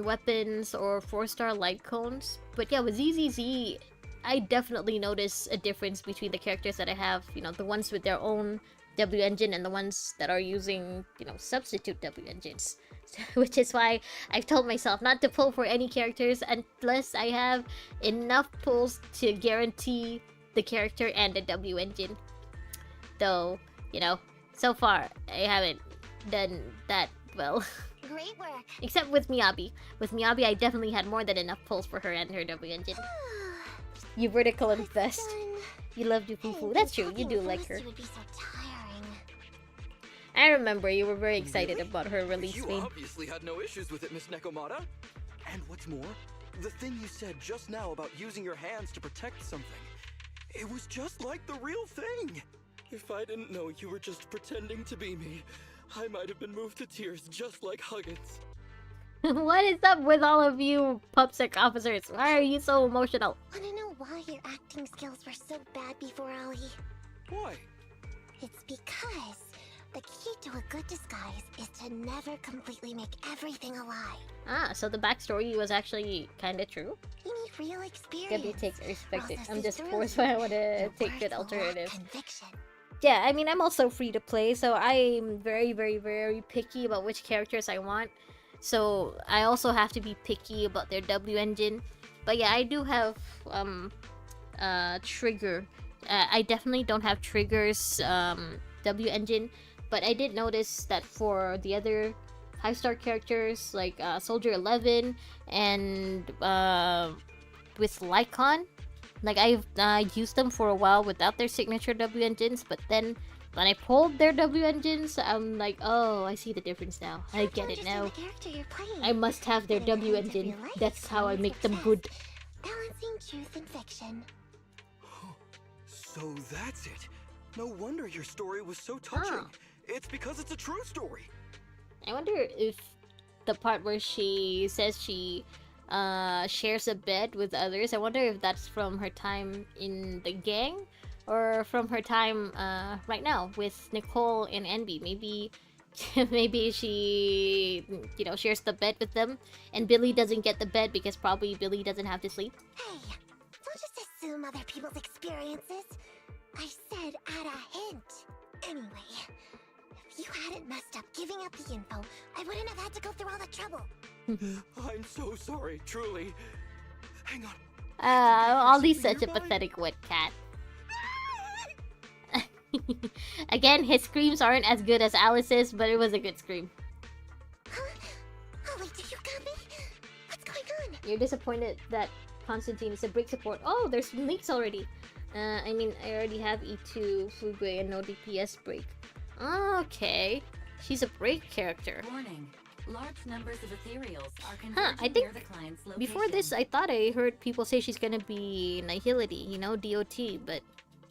S1: weapons or 4-star light cones. But yeah, with ZZZ, I definitely notice a difference between the characters that I have, you know, the ones with their own W engine and the ones that are using, you know, substitute W engines. Which is why I've told myself not to pull for any characters unless I have enough pulls to guarantee the character and the W engine. Though, you know, so far I haven't done that well.
S3: Great work.
S1: Except with Miyabi. With Miyabi, I definitely had more than enough pulls for her and her W engine. You vertical and best. You love Dufufu. That's true, you do like her.
S3: Would be so tiring.
S1: I remember you were very excited
S2: Really?
S1: about her release
S2: You
S1: date.
S2: obviously had no issues with it, Miss Nekomata. And what's more, the thing you said just now about using your hands to protect something, it was just like the real thing. If I didn't know you were just pretending to be me, I might have been moved to tears just like Huggins.
S1: What is up with all of you PubSec officers? Why are you so emotional?
S3: Wanna know why your acting skills were so bad before, Ollie?
S2: Why?
S3: It's because the key to a good disguise is to never completely make everything a lie.
S1: Ah, so the backstory was actually kinda true?
S3: You need real experience.
S1: Gotta take respect it.
S3: Process
S1: I'm
S3: these
S1: just
S3: through.
S1: forced why I wanna
S3: Your
S1: take
S3: words
S1: good
S3: will lack
S1: alternative.
S3: Conviction.
S1: Yeah, I mean, I'm also free to play, so I'm very, very, very picky about which characters I want. So I also have to be picky about their W engine. But yeah, I do have Trigger. I definitely don't have Trigger's W engine, but I did notice that for the other 5-star characters like Soldier 11 and with Lycon, like I've used them for a while without their signature W engines, but then when I pulled their W engines, I'm like, oh, I see the difference now. I get it now. I must have their W engine. That's how I make them good.
S3: Balancing truth and fiction.
S2: So that's it. No wonder your story was so touching.
S1: Oh.
S2: It's because it's a true story.
S1: I wonder if the part where she says she shares a bed with others, I wonder if that's from her time in the gang or from her time right now with Nicole and Envy. Maybe maybe she, you know, shares the bed with them and Billy doesn't get the bed because probably Billy doesn't have to sleep.
S3: Hey, don't just assume other people's experiences. I said add a hint. Anyway, if you hadn't messed up giving up the info, I wouldn't have had to go through all the trouble.
S2: I'm so sorry, truly. Hang on.
S1: Ollie's such a
S2: Nearby?
S1: pathetic wet cat. Again, his screams aren't as good as Alice's, but it was a good scream.
S3: Huh? Ollie, do you got me? What's going on?
S1: You're disappointed that Constantine is a break support. Oh, there's leaks already. I mean, I already have E2, Fugui, and no DPS break. Okay. She's a break character.
S8: Warning. Large numbers of ethereals are
S1: Huh,
S8: converging
S1: I think
S8: near the client's location.
S1: before this, I thought I heard people say she's gonna be Nihility, you know, DOT, but...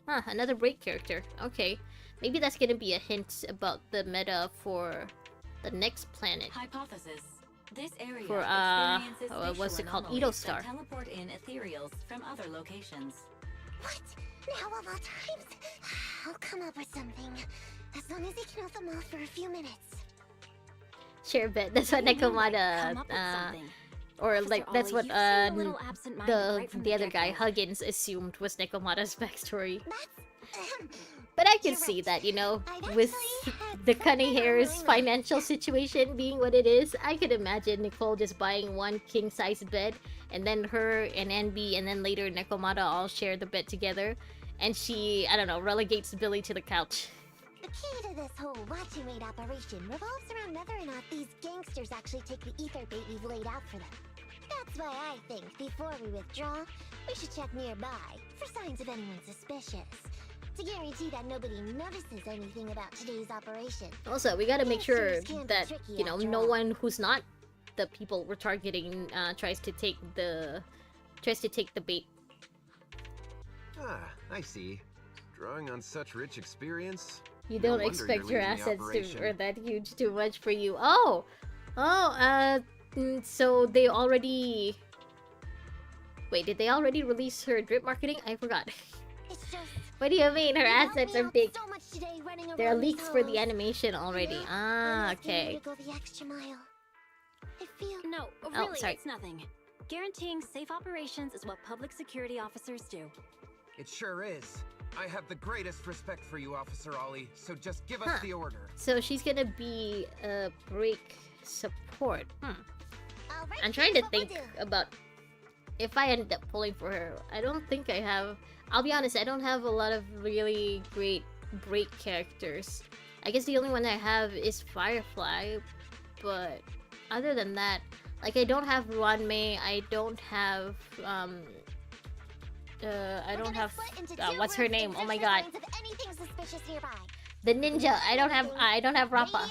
S1: Huh, another break character. Okay. Maybe that's gonna be a hint about the meta for the next planet.
S8: Hypothesis. This area
S1: For,
S8: experiences
S1: what's it
S8: spatial
S1: called?
S8: anomalies
S1: Edo Star.
S8: that teleport in ethereals from other locations.
S3: What? Now of all times? I'll come up with something. As long as he can hold them off for a few minutes.
S1: Sure, bet. That's what Nekomata, or like that's what the other guy Huggins assumed was Nekomata's backstory. But I can
S3: You're
S1: see
S3: right.
S1: that, you know,
S3: I've
S1: with
S3: actually had
S1: the
S3: something
S1: Cunning Hair's
S3: on my mind.
S1: financial situation being what it is, I could imagine Nicole just buying one king-size bed, and then her and NB, and then later Nekomata all share the bed together, and she, I don't know, relegates Billy to the couch.
S3: The key to this whole watching raid operation revolves around whether or not these gangsters actually take the ether bait we've laid out for them. That's why I think before we withdraw, we should check nearby for signs of anyone suspicious. To guarantee that nobody notices anything about today's operation.
S1: Also, we gotta make sure
S3: Gangsters can be
S1: that,
S3: tricky
S1: you know,
S3: after
S1: no
S3: all.
S1: one who's not the people we're targeting tries to take the bait.
S7: Ah, I see. Drawing on such rich experience.
S1: You
S7: No
S1: don't
S7: wonder
S1: expect
S7: you're
S1: your
S7: leading the
S1: assets to
S7: operation.
S1: are that huge too much for you. Oh! So they already... Wait, did they already release her drip marketing? I forgot.
S3: It's just
S1: What do you mean? Her
S3: you helped
S1: assets
S3: me
S1: are
S3: out
S1: big.
S3: so much today running
S1: There are
S3: around these
S1: leaks for the
S3: halls.
S1: animation already.
S3: You know,
S1: Ah,
S3: I'm asking you
S1: okay.
S3: to go the extra mile. I feel
S5: No, really,
S1: sorry.
S5: it's nothing. Guaranteeing safe operations is what public security officers do.
S7: It sure is. I have the greatest respect for you, Officer Ollie, so just give us
S1: Huh.
S7: the order.
S1: So she's gonna be a break support.
S3: all right,
S1: I'm trying to
S3: here's what we'll
S1: think
S3: do.
S1: about if I end up pulling for her. I don't think I have. I'll be honest, I don't have a lot of really great break characters. I guess the only one I have is Firefly, but other than that, like I don't have Ranmei, I don't have what's her name? Oh my god. The ninja. I don't have Rappa.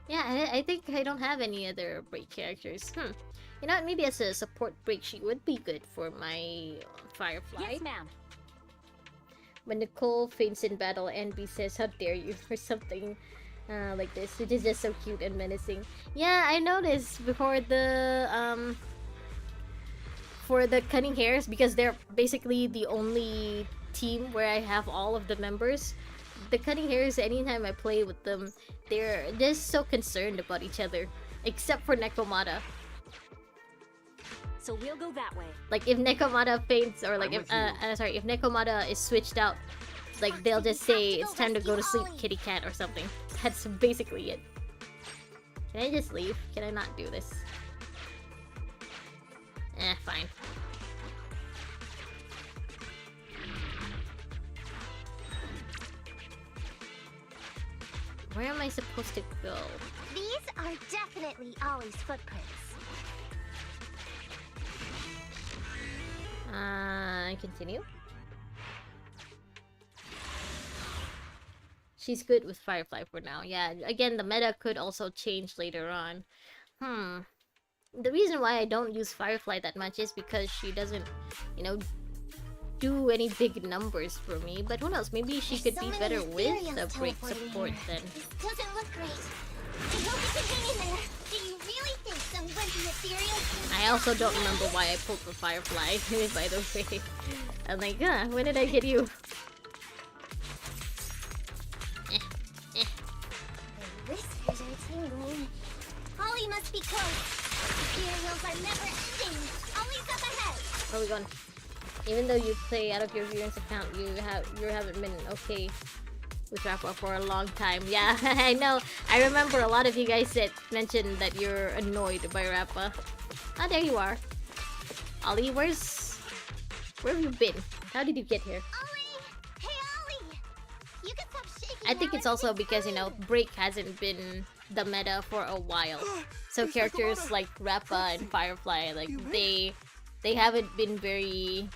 S1: Yeah, I think I don't have any other break characters. You know what? Maybe as a support break, she would be good for my Firefly.
S6: Yes, ma'am.
S1: When Nicole faints in battle, Envy says, "How dare you?" or something like this. It is just so cute and menacing. Yeah, I noticed before the for the Cunning Hairs, because they're basically the only team where I have all of the members. The Cunning Hairs, anytime I play with them, they're just so concerned about each other, except for Nekomata.
S6: So we'll go that way.
S1: Like if Nekomata faints, or like if if Nekomata is switched out, like they'll just say it's time to go to sleep, kitty cat, or something. That's basically it. Can I just leave? Can I not do this? Fine. Where am I supposed to go?
S3: These are definitely Ollie's footprints.
S1: Continue. She's good with Firefly for now. Yeah, again, the meta could also change later on. The reason why I don't use Firefly that much is because she doesn't, you know, do any big numbers for me. But who knows, maybe she could be better with the break support then.
S3: This doesn't look great. I hope you can hang in there. Do you really think some wimpy ethereal...
S1: I also don't remember why I pulled the Firefly, by the way. I'm like, when did I get you?
S3: My whiskers are tingling. Ollie must be close. Ethereals are never ending. Ollie's up ahead.
S1: Where are we going? Even though you play out of your viewers account, you haven't been okay with Rappa for a long time. Yeah, I know. I remember a lot of you guys mentioned that you're annoyed by Rappa. Ah, there you are. Ollie, where have you been? How did you get here?
S3: Ollie! Hey, Ollie! You can stop shaking.
S1: I think
S3: now.
S1: it's also because, you know, break hasn't been the meta for a while. So characters like Rappa and Firefly, like they haven't been very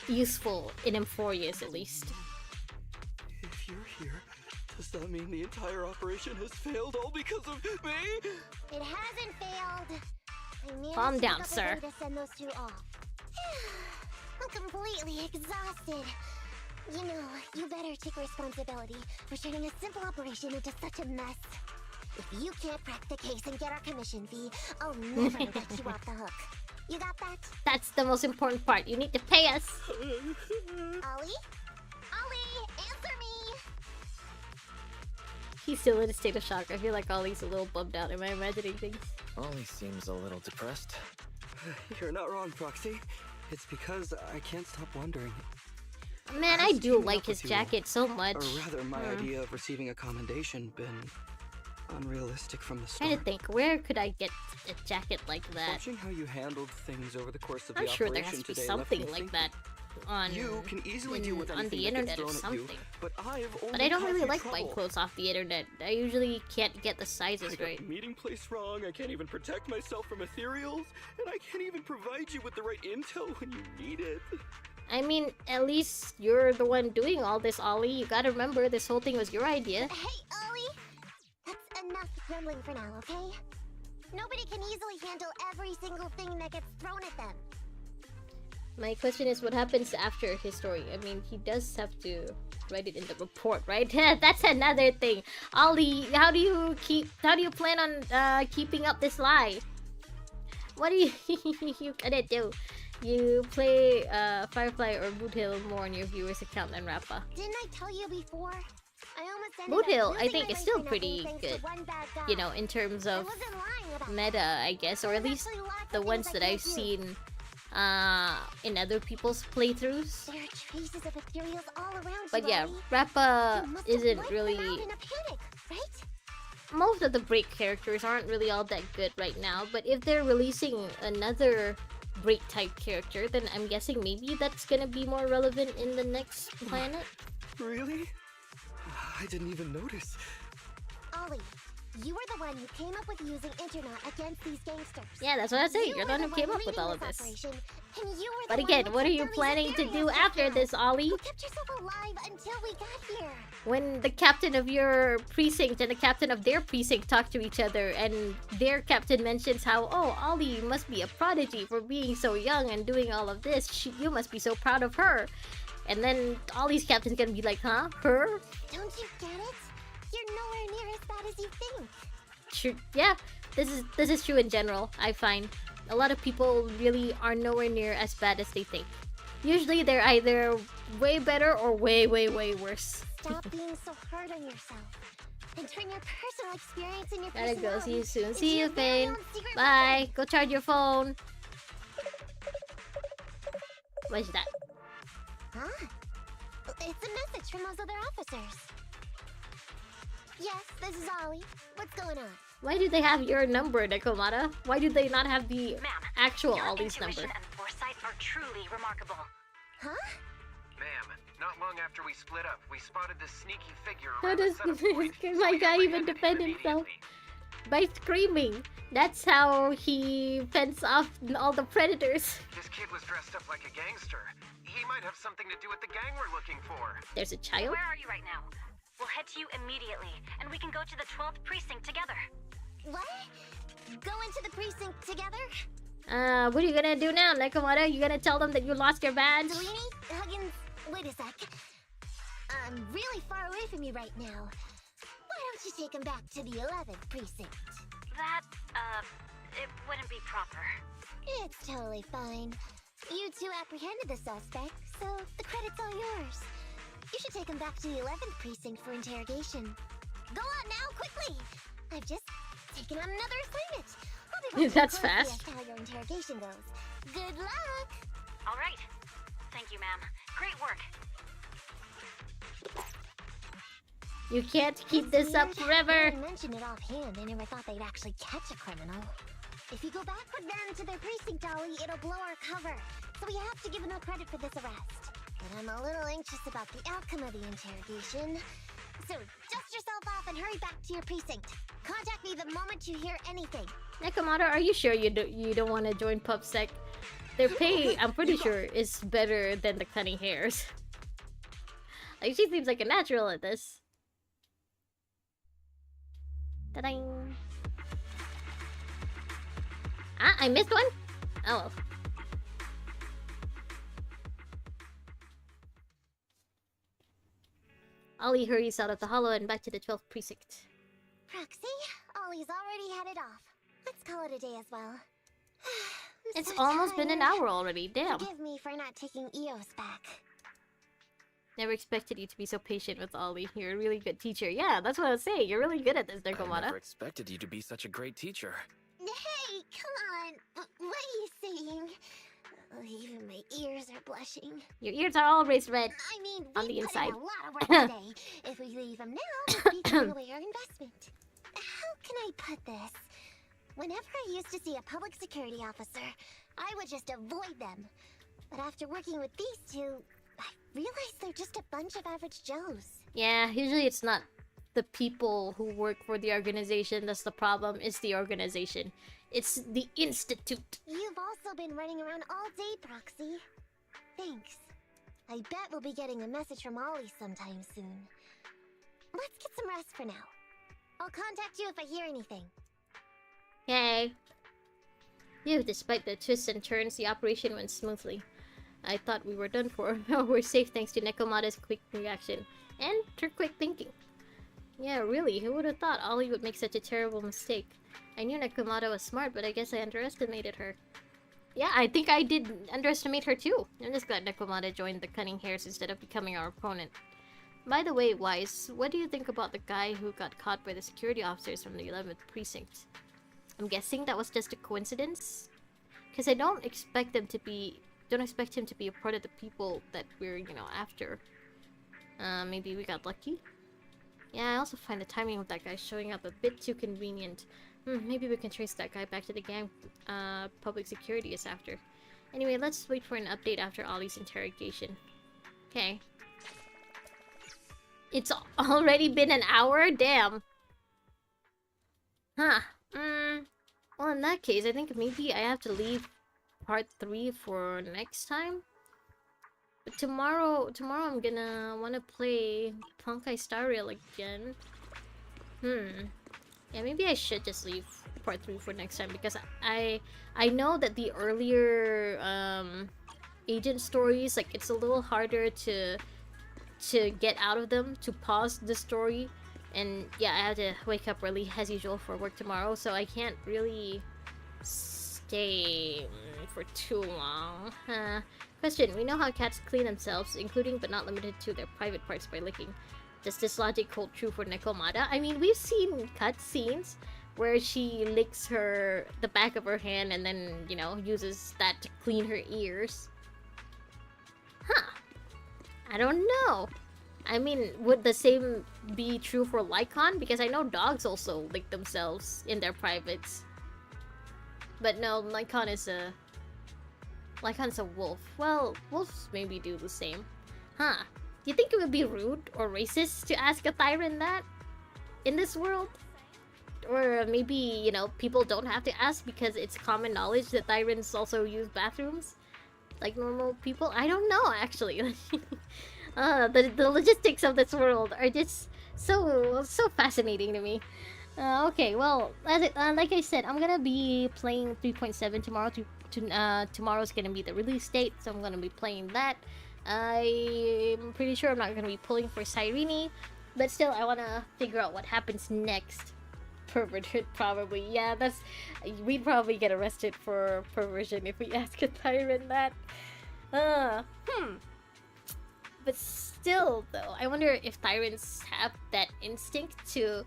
S1: useful in Emphorius, at least.
S2: If you're here, does that mean the entire operation has failed all because of me?
S3: It hasn't failed. I managed
S1: Calm
S3: to
S1: down,
S3: pick up a
S1: sir.
S3: way to send those two off. I'm completely exhausted. You know, you better take responsibility for turning a simple operation into such a mess. If you can't crack the case and get our commission fee, I'll never let you off the hook. You got that?
S1: That's the most important part. You need to pay us.
S3: Ollie? Ollie, answer me!
S1: He's still in a state of shock. I feel like Ollie's a little bummed out. Am I imagining things?
S4: Ollie seems a little depressed.
S2: You're not wrong, Proxy. It's because I can't stop wondering.
S1: Man, I
S2: Has
S1: do
S2: teaming
S1: like
S2: up
S1: his
S2: with you all,
S1: jacket so much.
S2: Or rather, my idea of receiving a commendation been unrealistic from the start.
S1: Trying to think, where could I get a jacket like that?
S2: Watching how you handled things over the course of
S1: I'm
S2: the
S1: sure
S2: operation
S1: there has to be
S2: today left
S1: something
S2: me
S1: like
S2: thinking.
S1: that on
S2: You can easily deal with
S1: on
S2: anything
S1: the
S2: that
S1: internet
S2: gets
S1: or
S2: thrown at you,
S1: something.
S2: but I've only
S1: But I don't
S2: caused
S1: really
S2: you
S1: like buying
S2: trouble.
S1: clothes off the internet. I usually can't get the
S2: I
S1: sizes
S2: got
S1: right.
S2: the meeting place wrong, I can't even protect myself from ethereals, and I can't even provide you with the right intel when you need it.
S1: I mean, at least you're the one doing all this, Ollie. You gotta remember, this whole thing was your idea.
S3: Hey, Ollie! That's enough grumbling for now, okay? Nobody can easily handle every single thing that gets thrown at them.
S1: My question is, what happens after his story? I mean, he does have to write it in the report, right? That's another thing. Ollie, how do you plan on keeping up this lie? What do you gonna do? You play Firefly or Boot Hill more on your viewers account than Rappa.
S3: Didn't I tell you before? I almost ended
S1: Boot
S3: up
S1: Hill, I
S3: losing
S1: think,
S3: my
S1: is still
S3: life for
S1: pretty
S3: nothing thanks to
S1: good.
S3: one bad guy.
S1: You know, in terms
S3: I
S1: of
S3: wasn't lying about
S1: meta, I guess, or at least
S3: There's actually lots
S1: the
S3: of
S1: ones
S3: things I
S1: that I've
S3: can't do.
S1: seen in other people's playthroughs.
S3: There are traces of ethereals all around
S1: But
S3: you,
S1: yeah,
S3: Ollie.
S1: Rappa
S3: You must have
S1: isn't
S3: wiped
S1: really.
S3: them out in a panic, right?
S1: Most of the break characters aren't really all that good right now, but if they're releasing another break type character, then I'm guessing maybe that's gonna be more relevant in the next planet.
S2: Really? I didn't even notice.
S3: Ollie, You were the one who came up with using Internet against these gangsters.
S1: Yeah, that's what I say. You're the one who came up with all of this. But again, what are you planning to do after this, Ollie?
S3: You kept yourself alive until we got here.
S1: When the captain of your precinct and the captain of their precinct talk to each other, and their captain mentions how, oh, Ollie must be a prodigy for being so young and doing all of this. You must be so proud of her. And then Ollie's captain's gonna be like, huh? Her?
S3: Don't you get it? You're nowhere near as bad as you think.
S1: True. Yeah, this is true in general, I find. A lot of people really are nowhere near as bad as they think. Usually they're either way better or way, way, way worse.
S3: Stop being so hard on yourself. And turn your personal experience and your
S1: Gotta go. See you soon.
S3: into
S1: See you,
S3: your very
S1: Fane.
S3: own secret
S1: Bye.
S3: weapon.
S1: Go charge your phone. What's that?
S3: Huh? It's a message from those other officers. Yes, this is Ollie. What's going on?
S1: Why do they have your number, Nekomata? Why do they not have the
S6: Ma'am,
S1: actual
S6: your
S1: Ollie's
S6: intuition
S1: number?
S6: and foresight are truly remarkable.
S3: Huh?
S7: Ma'am, not long after we split up, we spotted this sneaky figure
S1: How
S7: around the
S1: does
S7: setup point, so
S1: my
S7: we
S1: guy even
S7: apprehended him
S1: defend himself?
S7: immediately.
S1: By screaming. That's how he fends off all the predators.
S7: This kid was dressed up like a gangster. He might have something to do with the gang we're looking for.
S1: There's a child?
S6: Where are you right now? We'll head to you immediately, and we can go to the 12th precinct together.
S3: What? Go into the precinct together?
S1: What are you gonna do now, Nekomata? You gonna tell them that you lost your badge?
S3: Delaney? Huggins? Wait a sec. I'm really far away from you right now. Why don't you take him back to the 11th precinct?
S6: That, it wouldn't be proper.
S3: It's totally fine. You two apprehended the suspect, so the credit's all yours. You should take him back to the 11th precinct for interrogation. Go on now, quickly! I've just taken on another assignment. I'll be watching
S1: That's
S3: closely
S1: fast.
S3: as to how your interrogation goes. Good luck!
S6: All right. Thank you, ma'am. Great work.
S1: You can't keep
S3: It's
S1: this up
S3: weird.
S1: forever.
S3: They mentioned it offhand. I never thought they'd actually catch a criminal. If you go back with them to their precinct, Ollie, it'll blow our cover. So we have to give no credit for this arrest. But I'm a little anxious about the outcome of the interrogation. So dust yourself off and hurry back to your precinct. Contact me the moment you hear anything.
S1: Nekomata, are you sure you don't want to join PubSec? Their pay, I'm pretty sure, is better than the cutting hairs. Like, she seems like a natural at this. Ta-ding! Ah, I missed one? Oh well. Ollie hurries out of the hollow and back to the 12th precinct.
S3: Proxy, Ollie's already headed off. Let's call it a day as well. I'm
S1: It's
S3: so
S1: almost been an
S3: tired.
S1: hour already, damn.
S3: Forgive me for not taking EOS back.
S1: Never expected you to be so patient with Ollie. You're a really good teacher. Yeah, that's what I was saying. You're really good at this,
S4: I
S1: Nekomata.
S4: never expected you to be such a great teacher.
S3: Hey, come on. What are you saying? Oh, even my ears are blushing.
S1: Your ears are always red.
S3: I mean,
S1: On
S3: we
S1: the
S3: put
S1: inside.
S3: in a lot of work today. If we leave them now, we'd be throwing away our investment. How can I put this? Whenever I used to see a public security officer, I would just avoid them. But after working with these two, I realized they're just a bunch of average Joes.
S1: Yeah, usually it's not the people who work for the organization that's the problem. It's the organization. It's the institute.
S3: You've also been running around all day, Proxy. Thanks. I bet we'll be getting a message from Ollie sometime soon. Let's get some rest for now. I'll contact you if I hear anything.
S1: Yay. Phew, despite the twists and turns, the operation went smoothly. I thought we were done for. Now we're safe thanks to Nekomata's quick reaction. And her quick thinking. Yeah, really, who would have thought Ollie would make such a terrible mistake? I knew Nekomata was smart, but I guess I underestimated her. Yeah, I think I did underestimate her too. I'm just glad Nekomata joined the Cunning Hairs instead of becoming our opponent. By the way, Wise, what do you think about the guy who got caught by the security officers from the 11th precinct? I'm guessing that was just a coincidence? Because I don't expect him to be a part of the people that we're, after. Maybe we got lucky? Yeah, I also find the timing of that guy showing up a bit too convenient. Maybe we can trace that guy back to the gang public security is after. Anyway, let's wait for an update after Ollie's interrogation. Okay. It's already been an hour? Damn. Huh. Well, in that case, I think maybe I have to leave part 3 for next time. But tomorrow I'm gonna wanna play Honkai Star Rail again. Yeah, maybe I should just leave part 3 for next time because I know that the earlier agent stories, like, it's a little harder to get out of them, to pause the story. And yeah, I have to wake up early as usual for work tomorrow, so I can't really stay for too long. Question, we know how cats clean themselves, including but not limited to their private parts by licking. Does this logic hold true for Nekomata? I mean, we've seen cutscenes where she licks the back of her hand and then, you know, uses that to clean her ears. Huh. I don't know. I mean, would the same be true for Lycon? Because I know dogs also lick themselves in their privates. But no, Lycon is a wolf. Well, wolves maybe do the same. Huh. Do you think it would be rude or racist to ask a Tyrant that? In this world? Or maybe, you know, people don't have to ask because it's common knowledge that Tyrants also use bathrooms? Like normal people? I don't know, actually. The logistics of this world are just so fascinating to me. Okay, well, like I said, I'm gonna be playing 3.7 tomorrow. Tomorrow's gonna be the release date, so I'm gonna be playing that. I'm pretty sure I'm not gonna be pulling for Cyrene, but still, I wanna figure out what happens next. Perverted, probably. Yeah, we'd probably get arrested for perversion if we ask a Tyrant that. But still, though, I wonder if Tyrants have that instinct to,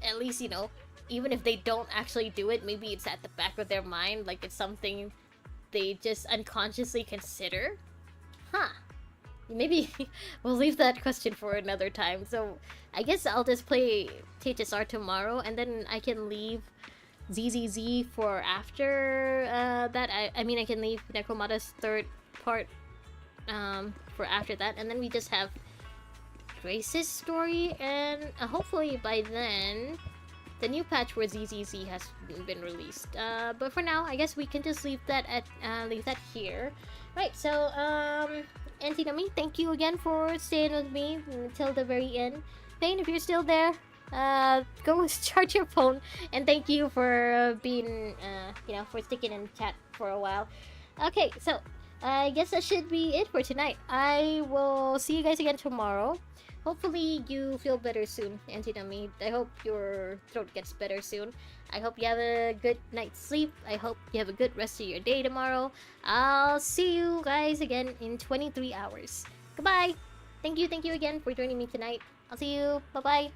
S1: at least, you know, even if they don't actually do it, maybe it's at the back of their mind, like it's something they just unconsciously consider? Huh. Maybe we'll leave that question for another time. So I guess I'll just play THSR tomorrow, and then I can leave ZZZ for after that. I mean, I can leave Necromata's third part for after that, and then we just have Grace's story, and hopefully by then the new patch where ZZZ has been released. But for now, I guess we can just leave that here. Right, so Antinami, thank you again for staying with me until the very end. Thane, if you're still there, go charge your phone, and thank you for being you know, for sticking in chat for a while. Okay, so I guess that should be it for tonight. I will see you guys again tomorrow. Hopefully you feel better soon, Antinami. I hope your throat gets better soon. I hope you have a good night's sleep. I hope you have a good rest of your day tomorrow. I'll see you guys again in 23 hours. Goodbye! Thank you again for joining me tonight. I'll see you. Bye-bye.